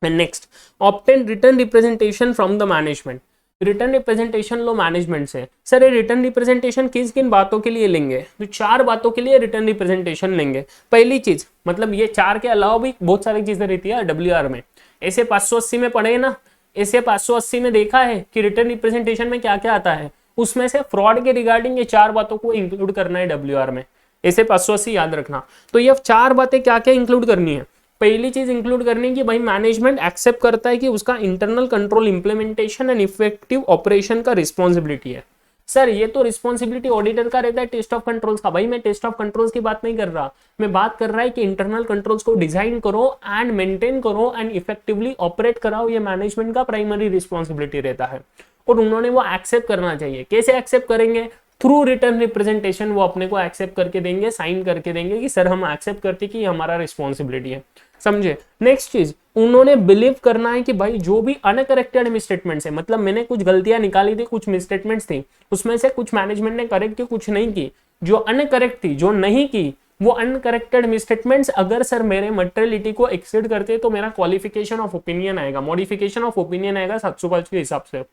Next, obtain written representation from the management, written representation low management से। सर ये रिटर्न रिप्रेजेंटेशन किन किन बातों के लिए लेंगे, तो 4 बातों के लिए रिटर्न रिप्रेजेंटेशन लेंगे। पहली चीज, मतलब ये 4 के अलावा भी बहुत सारी चीजें रहती है डब्ल्यूआर में, ऐसे 580 में पढ़े ना, ऐसे 580 में देखा है कि रिटर्न रिप्रेजेंटेशन में क्या क्या आता है, उसमें से फ्रॉड के रिगार्डिंग ये 4 बातों को इंक्लूड करना है डब्ल्यूआर में, ऐसे 580 याद रखना। तो ये 4 बातें क्या क्या इंक्लूड करनी है। पहली चीज इंक्लूड करनी है कि भाई मैनेजमेंट एक्सेप्ट करता है कि उसका internal control implementation and effective operation का रिस्पॉन्सिबिलिटी है। सर ये तो रिस्पॉन्सिबिलिटी ऑडिटर का रहता है टेस्ट ऑफ कंट्रोल्स का, भाई मैं टेस्ट ऑफ कंट्रोल्स की बात नहीं कर रहा, मैं बात कर रहा है कि इंटरनल कंट्रोल्स को डिजाइन करो एंड मेंटेन करो एंड इफेक्टिवली ऑपरेट कराओ, ये मैनेजमेंट का प्राइमरी रिस्पॉन्सिबिलिटी रहता है और उन्होंने वो एक्सेप्ट करना चाहिए। कैसे एक्सेप्ट करेंगे, थ्रू रिटर्न रिप्रेजेंटेशन, वो अपने को एक्सेप्ट करके देंगे, साइन करके देंगे कि सर हम एक्सेप्ट करते कि हमारा रिस्पॉन्सिबिलिटी है, समझे। नेक्स्ट चीज, उन्होंने बिलीव करना है कि भाई जो भी अनकरेक्टेड मिसस्टेटमेंट्स है, मतलब मैंने कुछ गलतियां निकाली थी, कुछ मिसस्टेटमेंट्स थी, उसमें से कुछ मैनेजमेंट ने करेक्ट की, कुछ नहीं की, जो अनकरेक्ट थी, जो नहीं की, वो अनकरेक्टेड मिसस्टेटमेंट्स अगर सर मेरे मटेरियलिटी को एक्सीड करते तो मेरा क्वालिफिकेशन ऑफ ओपिनियन आएगा, मॉडिफिकेशन ऑफ ओपिनियन आएगा 705 के हिसाब से।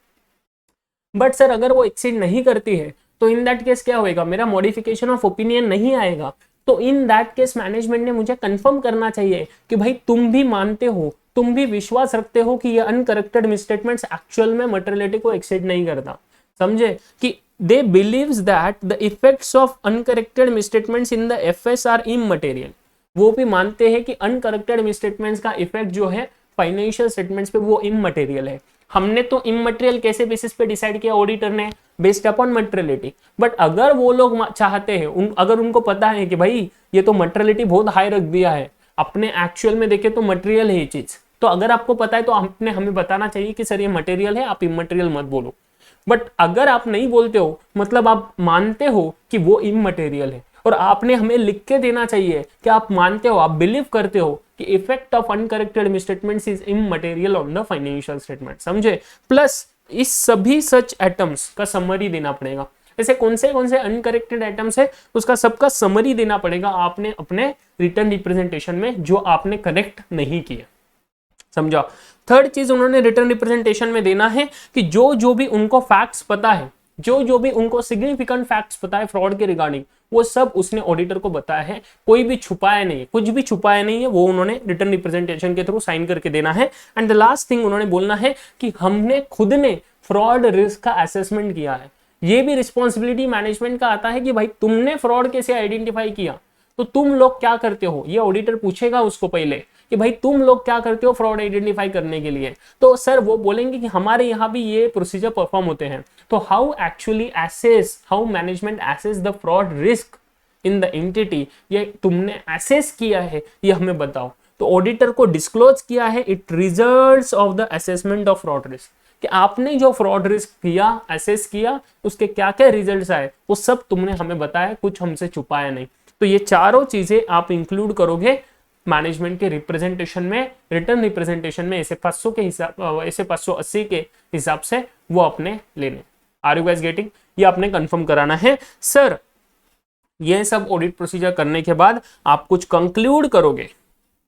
बट सर अगर वो एक्सीड नहीं करती है तो इन दैट केस क्या होएगा, मेरा मॉडिफिकेशन ऑफ ओपिनियन नहीं आएगा। तो इन दैट केस मैनेजमेंट ने मुझे कंफर्म करना चाहिए कि भाई तुम भी मानते हो, तुम भी विश्वास रखते हो कि ये अनकरेक्टेड मिसस्टेटमेंट्स एक्चुअल में मटेरियलिटी को एक्सीड नहीं करता, समझे, कि they believe that the effects of uncorrected misstatements in the FS are immaterial. वो भी मानते हैं कि अनकरेक्टेड मिसस्टेटमेंट्स का इफेक्ट जो है फाइनेंशियल स्टेटमेंट्स पे वो इमटेरियल है। हमने तो इमटेरियल कैसे बेसिस पे डिसाइड किया, ऑडिटर ने, बेस्ड अपॉन मटेरियलिटी। बट अगर वो लोग चाहते हैं, अगर उनको पता है कि भाई ये तो मटेरियलिटी बहुत हाई रख दिया है, अपने एक्चुअल में देखे तो मटेरियल है ये चीज, तो अगर आपको पता है तो आपने हमें बताना चाहिए कि सर ये मटेरियल है, आप इमटेरियल मत बोलो। बट अगर आप नहीं बोलते हो, मतलब आप मानते हो कि वो इमटेरियल है, और आपने हमें लिख के देना चाहिए कि आप मानते हो, आप बिलीव करते हो कि effect of uncorrected misstatements is immaterial on the financial statement, समझे। प्लस इस सभी सच एटम्स का समरी देना पड़ेगा, ऐसे कौन से अनकरेक्टेड आइटम्स है उसका सबका समरी देना पड़ेगा आपने अपने रिटर्न रिप्रेजेंटेशन में, जो आपने करेक्ट नहीं किया, समझा। थर्ड चीज उन्होंने रिटर्न रिप्रेजेंटेशन में देना है कि जो भी उनको फैक्ट्स पता है, जो भी उनको सिग्निफिकेंट फैक्ट्स पता है फ्रॉड के रिगार्डिंग, वो सब उसने ऑडिटर को बताया है, कोई भी छुपाया नहीं, कुछ भी छुपाया नहीं है, वो उन्होंने रिटर्न रिप्रेजेंटेशन के थ्रू साइन करके देना है। एंड द लास्ट थिंग उन्होंने बोलना है कि हमने खुद ने फ्रॉड रिस्क का असेसमेंट किया है। ये भी रिस्पॉन्सिबिलिटी मैनेजमेंट का आता है कि भाई तुमने फ्रॉड कैसे आइडेंटिफाई किया, तो तुम लोग क्या करते हो, ये ऑडिटर पूछेगा उसको पहले कि भाई तुम लोग क्या करते हो फ्रॉड आइडेंटिफाई करने के लिए। तो सर वो बोलेंगे कि हमारे यहाँ भी ये प्रोसीजर परफॉर्म होते हैं। तो how actually assess, how management assess the fraud risk in the entity, ये तुमने एसेस किया है ये हमें बताओ। तो ऑडिटर को डिस्क्लोज किया है it results of the assessment of fraud risk, कि आपने जो फ्रॉड रिस्क किया, एसेस किया, उसके क्या क्या रिजल्ट्स आए वो सब तुमने हमें बताया, कुछ हमसे छुपाया नहीं। तो ये चारों चीजें आप इंक्लूड करोगे मैनेजमेंट के रिप्रेजेंटेशन में, रिटर्न रिप्रेजेंटेशन में, ऐसे 500 के हिसाब, ऐसे 580 के हिसाब से वो अपने लेने। Are you guys getting? ये आपने कंफर्म कराना है। सर ये सब ऑडिट प्रोसीजर करने के बाद आप कुछ कंक्लूड करोगे,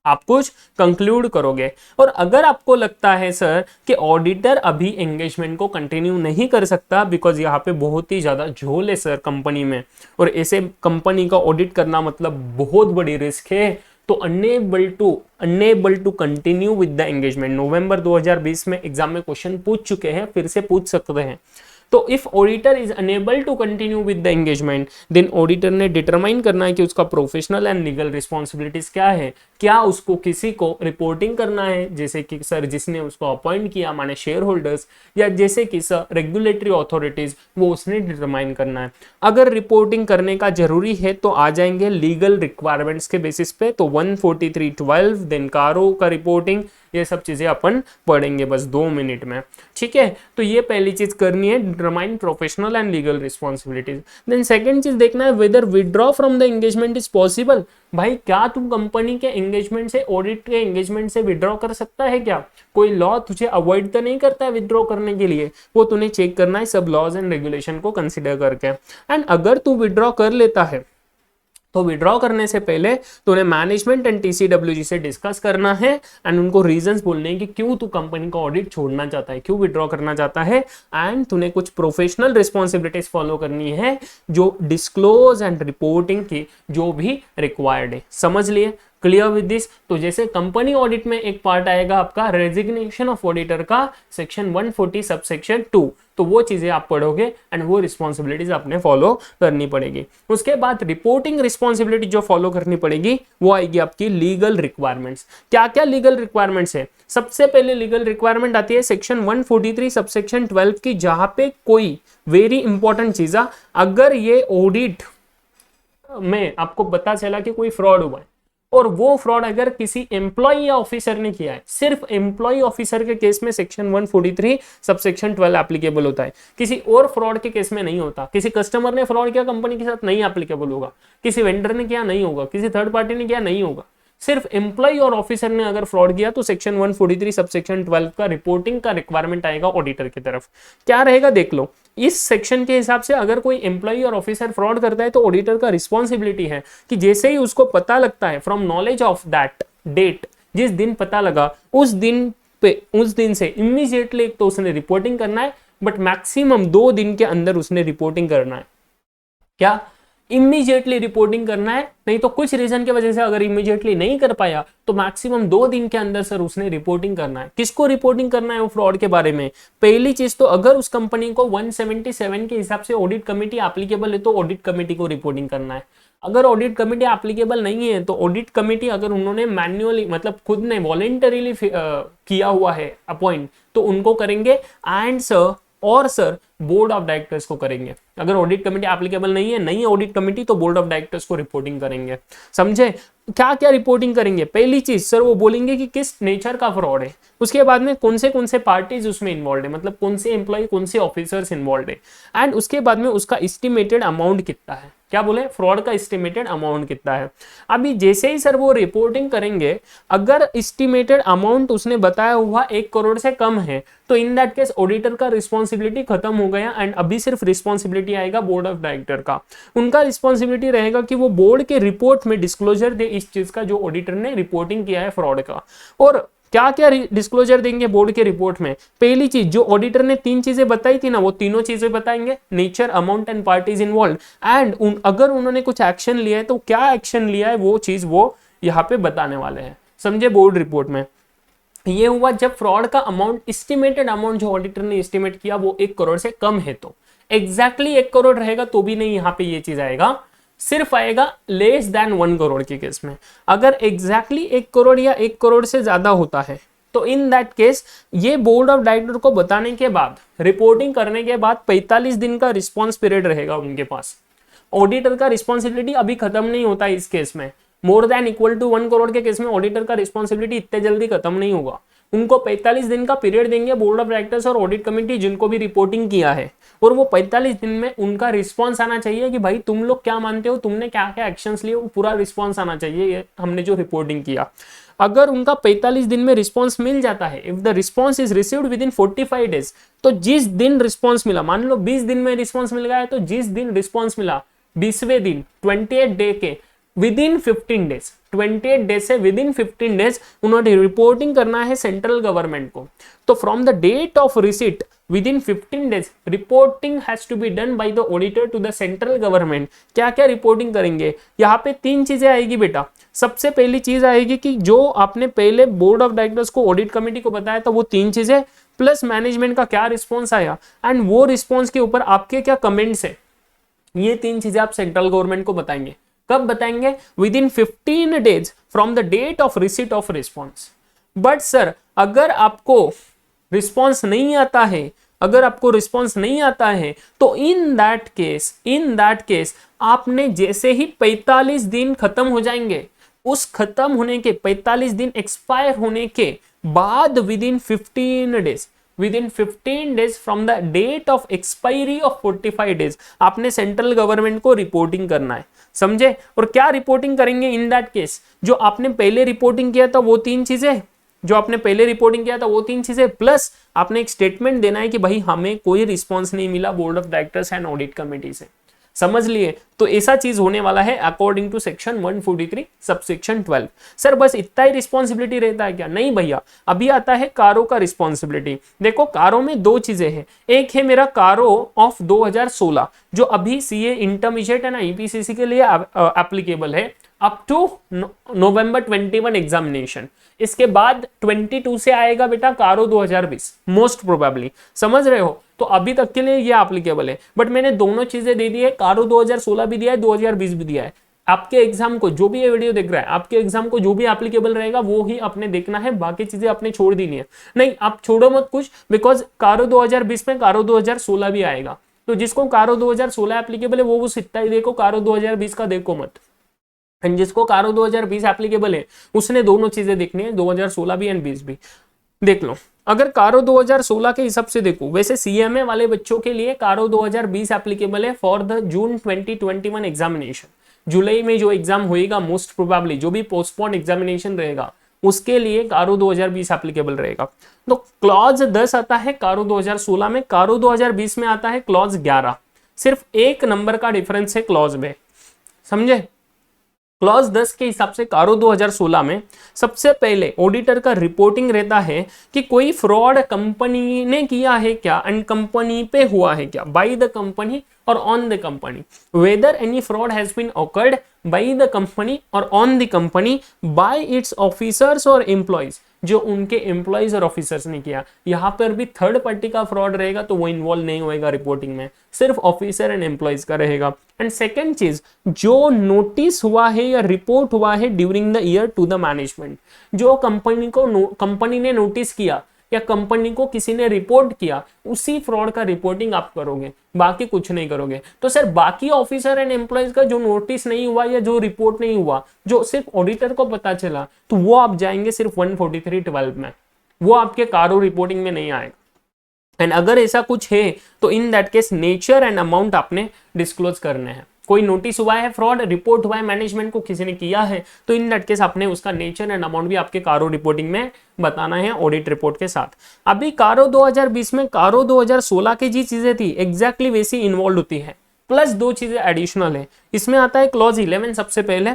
आप कुछ कंक्लूड करोगे। और अगर आपको लगता है सर कि ऑडिटर अभी एंगेजमेंट को कंटिन्यू नहीं कर सकता बिकॉज यहाँ पे बहुत ही ज्यादा झोल है सर कंपनी में, और ऐसे कंपनी का ऑडिट करना मतलब बहुत बड़ी रिस्क है, तो unable to continue with the engagement. November 2020 में एग्जाम में क्वेश्चन पूछ चुके हैं, फिर से पूछ सकते हैं। तो if auditor is unable to continue with the engagement, then auditor ने डिटरमाइन करना है कि उसका प्रोफेशनल एंड लीगल रिस्पॉन्सिबिलिटीज क्या है। क्या उसको किसी को रिपोर्टिंग करना है, जैसे कि सर जिसने उसको अपॉइंट किया माने शेयर होल्डर्स, या जैसे कि सर रेगुलेटरी अथॉरिटीज, वो उसने डिटरमाइन करना है। अगर रिपोर्टिंग करने का जरूरी है तो आ जाएंगे लीगल रिक्वायरमेंट्स के बेसिस पे, तो 143(12) देन कारो का रिपोर्टिंग, ये सब चीजें अपन पढ़ेंगे बस 2 मिनट में, ठीक है। तो ये पहली चीज करनी है, determine professional and legal responsibilities. Then second चीज देखना है whether withdraw from the engagement is possible. भाई क्या तुम कंपनी के एंगेजमेंट से, ऑडिट के एंगेजमेंट से विड्रॉ कर सकता है क्या? कोई लॉ तुझे अवॉइड तो नहीं करता है विड्रॉ करने के लिए, वो तूने चेक करना है सब लॉज एंड रेगुलेशन को कंसिडर करके। एंड अगर तू विड्रॉ कर लेता है तो विड्रॉ करने से पहले तूने मैनेजमेंट एंड टीसीडब्ल्यूजी से डिस्कस करना है एंड उनको रीजंस बोलने हैं कि क्यों तू कंपनी का ऑडिट छोड़ना चाहता है, क्यों विड्रॉ करना चाहता है। एंड तूने कुछ प्रोफेशनल रिस्पॉन्सिबिलिटीज फॉलो करनी है जो डिस्क्लोज एंड रिपोर्टिंग की जो भी रिक्वायर्ड है। समझ लिए? Clear with this? तो जैसे कंपनी ऑडिट में एक पार्ट आएगा आपका रेजिग्नेशन ऑफ ऑडिटर का, सेक्शन 140 सबसेक्शन 2, तो वो चीजें आप पढ़ोगे एंड वो रिस्पॉन्सिबिलिटीज आपने फॉलो करनी पड़ेगी। उसके बाद रिपोर्टिंग रिस्पॉन्सिबिलिटी जो फॉलो करनी पड़ेगी वो आएगी आपकी लीगल रिक्वायरमेंट्स। क्या क्या लीगल रिक्वायरमेंट्स है? सबसे पहले लीगल रिक्वायरमेंट आती है सेक्शन 143 सबसेक्शन 12 की, जहां पे कोई वेरी इंपॉर्टेंट चीज, अगर ये ऑडिट में आपको पता चला कि कोई फ्रॉड हुआ है और वो फ्रॉड अगर किसी एम्प्लॉय या ऑफिसर ने किया है, सिर्फ एम्प्लॉय ऑफिसर के केस में सेक्शन 143 सबसेक्शन 12 एप्लीकेबल होता है, किसी और फ्रॉड के केस में नहीं होता। किसी कस्टमर ने फ्रॉड किया कंपनी के साथ नहीं एप्लीकेबल होगा, किसी वेंडर ने किया नहीं होगा, किसी थर्ड पार्टी ने किया नहीं होगा। सिर्फ एम्प्लॉय और ऑफिसर ने अगर फ्रॉड किया तो सेक्शन 143 सबसेक्शन 12 का रिपोर्टिंग का रिक्वायरमेंट आएगा ऑडिटर की तरफ। क्या रहेगा देख लो, इस सेक्शन के हिसाब से अगर कोई एम्प्लॉय और ऑफिसर फ्रॉड करता है तो ऑडिटर का रिस्पॉन्सिबिलिटी है कि जैसे ही उसको पता लगता है, from knowledge of that date, जिस दिन पता लगा उस दिन से इमीडिएटली एक तो उसने रिपोर्टिंग करना है, बट मैक्सिमम 2 दिन के अंदर उसने रिपोर्टिंग करना है। क्या? इमीडिएटली रिपोर्टिंग करना है, नहीं तो कुछ रीजन की वजह से अगर इमीडिएटली नहीं कर पाया तो मैक्सिमम 2 दिन के अंदर सर उसने रिपोर्टिंग करना है। किसको रिपोर्टिंग करना है? वो फ्रॉड के बारे में। पहली चीज तो अगर उस कंपनी को 177 के हिसाब से ऑडिट कमेटी एप्लीकेबल है तो ऑडिट कमेटी को रिपोर्टिंग करना है। अगर ऑडिट कमेटी एप्लीकेबल नहीं है तो ऑडिट कमेटी अगर उन्होंने मैन्युअली मतलब खुद ने वॉलेंटरीली किया हुआ है अपॉइंट तो उनको करेंगे, एंड सर और सर बोर्ड ऑफ डायरेक्टर्स को करेंगे। अगर ऑडिट कमेटी एप्लीकेबल नहीं है, नहीं ऑडिट कमेटी, तो बोर्ड ऑफ डायरेक्टर्स को रिपोर्टिंग करेंगे। समझे? क्या क्या रिपोर्टिंग करेंगे? पहली चीज सर वो बोलेंगे कि किस नेचर का फ्रॉड है, उसके बाद में कौन से पार्टीज उसमें इन्वॉल्व है, मतलब कौन से एम्प्लॉय कौन से ऑफिसर्स इन्वॉल्व है, एंड उसके बाद में उसका एस्टिमेटेड अमाउंट कितना है। क्या बोले? फ्रॉड का एस्टिमेटेड अमाउंट कितना है। अभी जैसे ही सर वो रिपोर्टिंग करेंगे, अगर एस्टिमेटेड अमाउंट उसने बताया हुआ 1 करोड़ से कम है तो इन दैट केस ऑडिटर का रिस्पॉन्सिबिलिटी खत्म हो गया एंड अभी सिर्फ रिस्पॉन्सिबिलिटी आएगा बोर्ड ऑफ डायरेक्टर का। उनका रिस्पॉन्सिबिलिटी रहेगा कि वो बोर्ड के रिपोर्ट में डिस्क्लोजर दे इस चीज का जो ऑडिटर ने रिपोर्टिंग किया है फ्रॉड का। और क्या क्या डिस्क्लोजर देंगे बोर्ड के रिपोर्ट में? पहली चीज जो ऑडिटर ने 3 चीजें बताई थी ना, वो तीनों चीजें बताएंगे, nature, amount and parties involve, and अगर उन्होंने कुछ एक्शन लिया है तो क्या एक्शन लिया है वो चीज वो यहाँ पे बताने वाले हैं, समझे, बोर्ड रिपोर्ट में। ये हुआ जब फ्रॉड का अमाउंट, एस्टिमेटेड अमाउंट जो ऑडिटर ने एस्टिमेट किया वो 1 करोड़ से कम है, तो एग्जैक्टली 1 करोड़ रहेगा तो भी नहीं, यहाँ पे ये चीज आएगा, सिर्फ आएगा लेस देन 1 करोड़ के केस में। अगर एग्जैक्टली 1 करोड़ या 1 करोड़ से ज्यादा होता है तो इन दैट केस ये बोर्ड ऑफ डायरेक्टर को बताने के बाद, रिपोर्टिंग करने के बाद 45 दिन का रिस्पॉन्स पीरियड रहेगा उनके पास। ऑडिटर का रिस्पॉन्सिबिलिटी अभी खत्म नहीं होता है इस केस में। More than equal to 1 crore के केस में ऑडिटर का रिस्पॉन्सिबिलिटी इतने जल्दी खत्म नहीं होगा। उनको 45 दिन का पीरियड देंगे बोर्ड ऑफ डायरेक्टर्स और ऑडिट कमेटी जिनको भी रिपोर्टिंग किया है, और वो 45 दिन में उनका रिस्पॉन्स आना चाहिए कि भाई तुम लोग क्या मानते हो, तुमने क्या क्या एक्शंस लिए, वो पूरा रिस्पॉन्स आना चाहिए ये हमने जो रिपोर्टिंग किया। अगर उनका 45 दिन में रिस्पॉन्स मिल जाता है, if the response is received with in 45 days, तो जिस दिन रिस्पॉन्स मिला, मान लो 20 दिन में रिस्पॉन्स मिल गया है, तो जिस दिन रिस्पॉन्स मिला 20वें दिन 28 डे के विद इन 15 डेज, 28 डेज से विद इन 15 डेज उन्होंने रिपोर्टिंग करना है सेंट्रल गवर्नमेंट को। तो from the date of receipt within 15 days reporting has to be done by the auditor to the central government. क्या क्या reporting करेंगे? यहाँ पे 3 चीजें आएगी बेटा। सबसे पहली चीज आएगी कि जो आपने पहले बोर्ड ऑफ डायरेक्टर्स को, ऑडिट कमेटी को बताया था वो 3 चीजें, प्लस मैनेजमेंट का क्या रिस्पॉन्स आया, एंड वो रिस्पॉन्स के ऊपर आपके क्या कमेंट्स है, ये 3 चीजें आप सेंट्रल गवर्नमेंट को बताएंगे। कब बताएंगे? Within 15 days from the date of receipt of response. But sir अगर आपको रिस्पॉन्स नहीं आता है, अगर आपको रिस्पॉन्स नहीं आता है तो इन दैट केस आपने जैसे ही 45 दिन खत्म हो जाएंगे, उस खत्म होने के 45 दिन एक्सपायर होने के बाद within 15 days from the date of expiry of 45 days आपने सेंट्रल गवर्नमेंट को रिपोर्टिंग करना है, समझे। और क्या रिपोर्टिंग करेंगे इन दैट केस? जो आपने पहले रिपोर्टिंग किया था वो 3 चीजें, प्लस आपने एक स्टेटमेंट देना है कि भाई हमें कोई रिस्पॉन्स नहीं मिला board of directors and audit committee से, समझ लिए। तो ऐसा चीज होने वाला है according to section 143 subsection 12। Sir बस इतना ही रिस्पॉन्सिबिलिटी रहता है क्या? नहीं भैया, अभी आता है कारो का रिस्पॉन्सिबिलिटी। देखो कारो में 2 चीजें हैं, एक है मेरा कारो ऑफ 2016 जो अभी सीए इंटरमीडिएट है ना, ईपीसीसी के लिए एप्लीकेबल है अप टू नवंबर 21 एग्जामिनेशन। इसके बाद 22 से आएगा बेटा कारो 2020 मोस्ट प्रोबेबली, समझ रहे हो। तो अभी तक के लिए ये एप्लीकेबल है, बट मैंने दोनों चीजें दे दी है, कारो 2016 भी दिया है, 2020 भी दिया है। आपके एग्जाम को जो भी ये वीडियो देख रहा है, आपके एग्जाम को जो भी एप्लीकेबल रहेगा वो ही आपने देखना है, बाकी चीजें आपने छोड़ देनी है। नहीं आप छोड़ो मत कुछ, बिकॉज कारो 2020 में कारो 2016 भी आएगा। तो जिसको कारो 2016 एप्लीकेबल है वो उस इतना ही देखो, कारो 2020 का देखो मत। एंड जिसको कारो 2020 एप्लीकेबल है उसने दोनों चीजें देखनी है, 2016 भी एंड 20 भी देख लो। अगर कारो 2016 के हिसाब से देखो, वैसे सीएमए वाले बच्चों के लिए कारो 2020 एप्लीकेबल है फॉर द जून 2021 एग्जामिनेशन। जुलाई में जो एग्जाम होएगा मोस्ट प्रोबेबली, जो भी पोस्टपोन एग्जामिनेशन रहेगा उसके लिए कारो 2020 एप्लीकेबल रहेगा। तो क्लॉज 10 आता है कारो 2016 में, कारो 2020 में आता है क्लॉज 11। सिर्फ 1 नंबर का डिफरेंस है क्लॉज में, समझे। क्लॉज 10 के हिसाब से कारो 2016 में सबसे पहले ऑडिटर का रिपोर्टिंग रहता है कि कोई फ्रॉड कंपनी ने किया है क्या एंड कंपनी पे हुआ है क्या, by the company or on the company, whether any fraud has been occurred by the company or on the company by its officers or employees, जो उनके एम्प्लॉइज और ऑफिसर्स ने किया। यहाँ पर भी थर्ड पार्टी का फ्रॉड रहेगा तो वो इन्वॉल्व नहीं होएगा रिपोर्टिंग में, सिर्फ ऑफिसर एंड एम्प्लॉइज का रहेगा। एंड सेकेंड चीज, जो नोटिस हुआ है या रिपोर्ट हुआ है during the year to the management, जो कंपनी ने नोटिस किया या कंपनी को किसी ने रिपोर्ट किया, उसी फ्रॉड का रिपोर्टिंग आप करोगे, बाकी कुछ नहीं करोगे। तो सर बाकी ऑफिसर एंड एम्प्लॉइज का जो नोटिस नहीं हुआ या जो रिपोर्ट नहीं हुआ, जो सिर्फ ऑडिटर को पता चला, तो वो आप जाएंगे सिर्फ 143(12) में, वो आपके कारो रिपोर्टिंग में नहीं आएगा। एंड अगर ऐसा कुछ है तो in that case nature and amount आपने डिस्क्लोज करने हैं। कोई नोटिस हुआ है, फ्रॉड रिपोर्ट हुआ है, मैनेजमेंट को किसी ने किया है, तो इन दैट केस आपने उसका नेचर एंड अमाउंट भी आपके कारो रिपोर्टिंग में बताना है ऑडिट रिपोर्ट के साथ। अभी कारो 2020 में कारो 2016 की जी चीजें थी एग्जैक्टली वैसी इन्वॉल्व होती है, प्लस 2 चीजें एडिशनल है। इसमें आता है क्लॉज 11 सबसे पहले,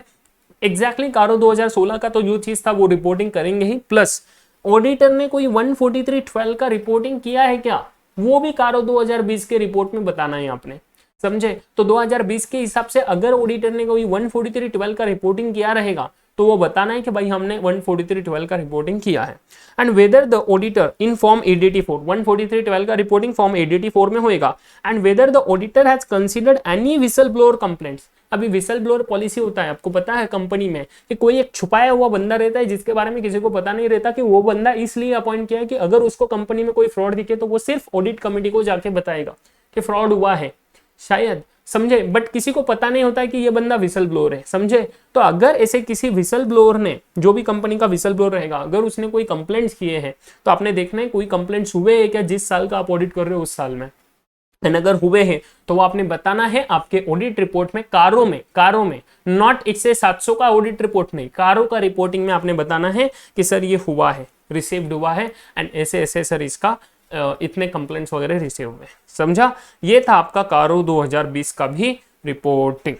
एग्जैक्टली कारो 2016 का तो जो चीज था वो रिपोर्टिंग करेंगे ही, प्लस ऑडिटर ने कोई 143.12 का रिपोर्टिंग किया है क्या, वो भी कारो 2020 के रिपोर्ट में बताना है आपने, समझे। तो 2020 के हिसाब से अगर ऑडिटर ने कोई 143.12 का रिपोर्टिंग किया रहेगा तो वो बताना है कि भाई हमने 143.12 का रिपोर्टिंग किया है। And whether the auditor in form ADT 4, 143.12 का रिपोर्टिंग फॉर्म ADT 4 में होएगा। And whether the auditor has considered any whistle blower complaints. अभी विसल ब्लोअर पॉलिसी होता है, आपको पता है कंपनी में कि कोई एक छुपाया हुआ बंदा रहता है जिसके बारे में किसी को पता नहीं रहता, कि वो बंदा इसलिए अपॉइंट किया है कि अगर उसको कंपनी में कोई फ्रॉड दिखे तो वो सिर्फ ऑडिट कमेटी को जाके बताएगा कि फ्रॉड हुआ है, शायद, समझे। बट किसी को पता नहीं होता है कि ये बंदा विसल ब्लोअर है, समझे। तो अगर ऐसे किसी विसल ब्लोअर ने, जो भी कंपनी का विसल ब्लोअर रहेगा, अगर उसने कोई कंप्लेंट्स किए हैं तो आपने देखना है कोई कंप्लेंट्स हुए हैं क्या जिस साल का आप ऑडिट कर रहे हो उस साल में। एंड अगर हुए हैं तो वो आपने बताना है आपके ऑडिट रिपोर्ट में, कारों में नॉट इससे 700 का ऑडिट रिपोर्ट नहीं, कारों का रिपोर्टिंग में आपने बताना है कि सर ये हुआ है, रिसीव्ड हुआ है, एंड ऐसे ऐसे सर इसका इतने कंप्लेंट्स वगैरह रिसीव हुए, समझा। ये था आपका कारो 2020 का भी रिपोर्टिंग।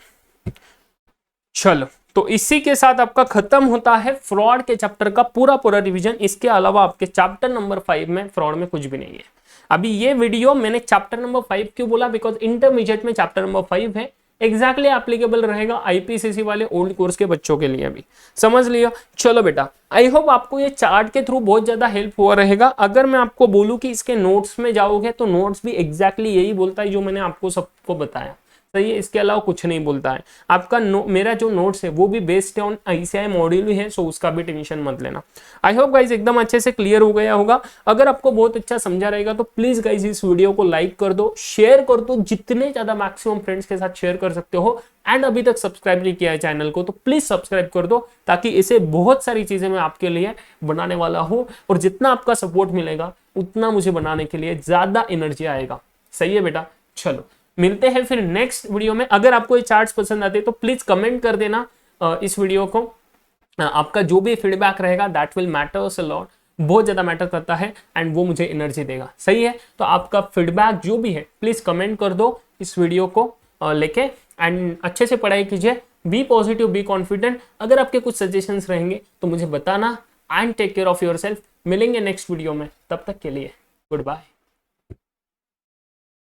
चलो, तो इसी के साथ आपका खत्म होता है फ्रॉड के चैप्टर का पूरा रिवीजन। इसके अलावा आपके चैप्टर नंबर 5 में फ्रॉड में कुछ भी नहीं है। अभी ये वीडियो मैंने चैप्टर नंबर 5 क्यों बोला, बिकॉज इंटरमीडिएट में चैप्टर नंबर 5 है, एग्जैक्टली एप्लीकेबल रहेगा IPCC वाले ओल्ड कोर्स के बच्चों के लिए भी, समझ लिया। चलो बेटा, आई होप आपको ये चार्ट के थ्रू बहुत ज्यादा हेल्प हुआ रहेगा। अगर मैं आपको बोलूं कि इसके नोट्स में जाओगे तो नोट्स भी एग्जैक्टली यही बोलता है जो मैंने आपको सबको बताया, सही है। इसके अलावा कुछ नहीं बोलता है। आपका मेरा जो नोट्स है वो भी बेस्ड ऑन ICI मॉड्यूल ही है, सो उसका भी टेंशन मत लेना। आई होप गाइज एकदम अच्छे से क्लियर हो गया होगा। अगर आपको बहुत अच्छा समझा रहेगा तो प्लीज गाइज इस वीडियो को लाइक कर दो, शेयर कर दो, जितने ज्यादा मैक्सिमम फ्रेंड्स के साथ शेयर कर सकते हो। एंड अभी तक सब्सक्राइब नहीं किया है चैनल को तो प्लीज सब्सक्राइब कर दो, ताकि इसे बहुत सारी चीजें मैं आपके लिए बनाने वाला हूँ, और जितना आपका सपोर्ट मिलेगा उतना मुझे बनाने के लिए ज्यादा एनर्जी आएगा, सही है बेटा। चलो, मिलते हैं फिर नेक्स्ट वीडियो में। अगर आपको ये चार्ट्स पसंद आते तो प्लीज कमेंट कर देना इस वीडियो को। आपका जो भी फीडबैक रहेगा that will matters a lot, बहुत ज्यादा मैटर करता है, एंड वो मुझे एनर्जी देगा, सही है। तो आपका फीडबैक जो भी है प्लीज कमेंट कर दो इस वीडियो को लेके, एंड अच्छे से पढ़ाई कीजिए। Be positive, be confident. अगर आपके कुछ सजेशंस रहेंगे तो मुझे बताना, and take care of yourself. मिलेंगे नेक्स्ट वीडियो में, तब तक के लिए गुड बाय।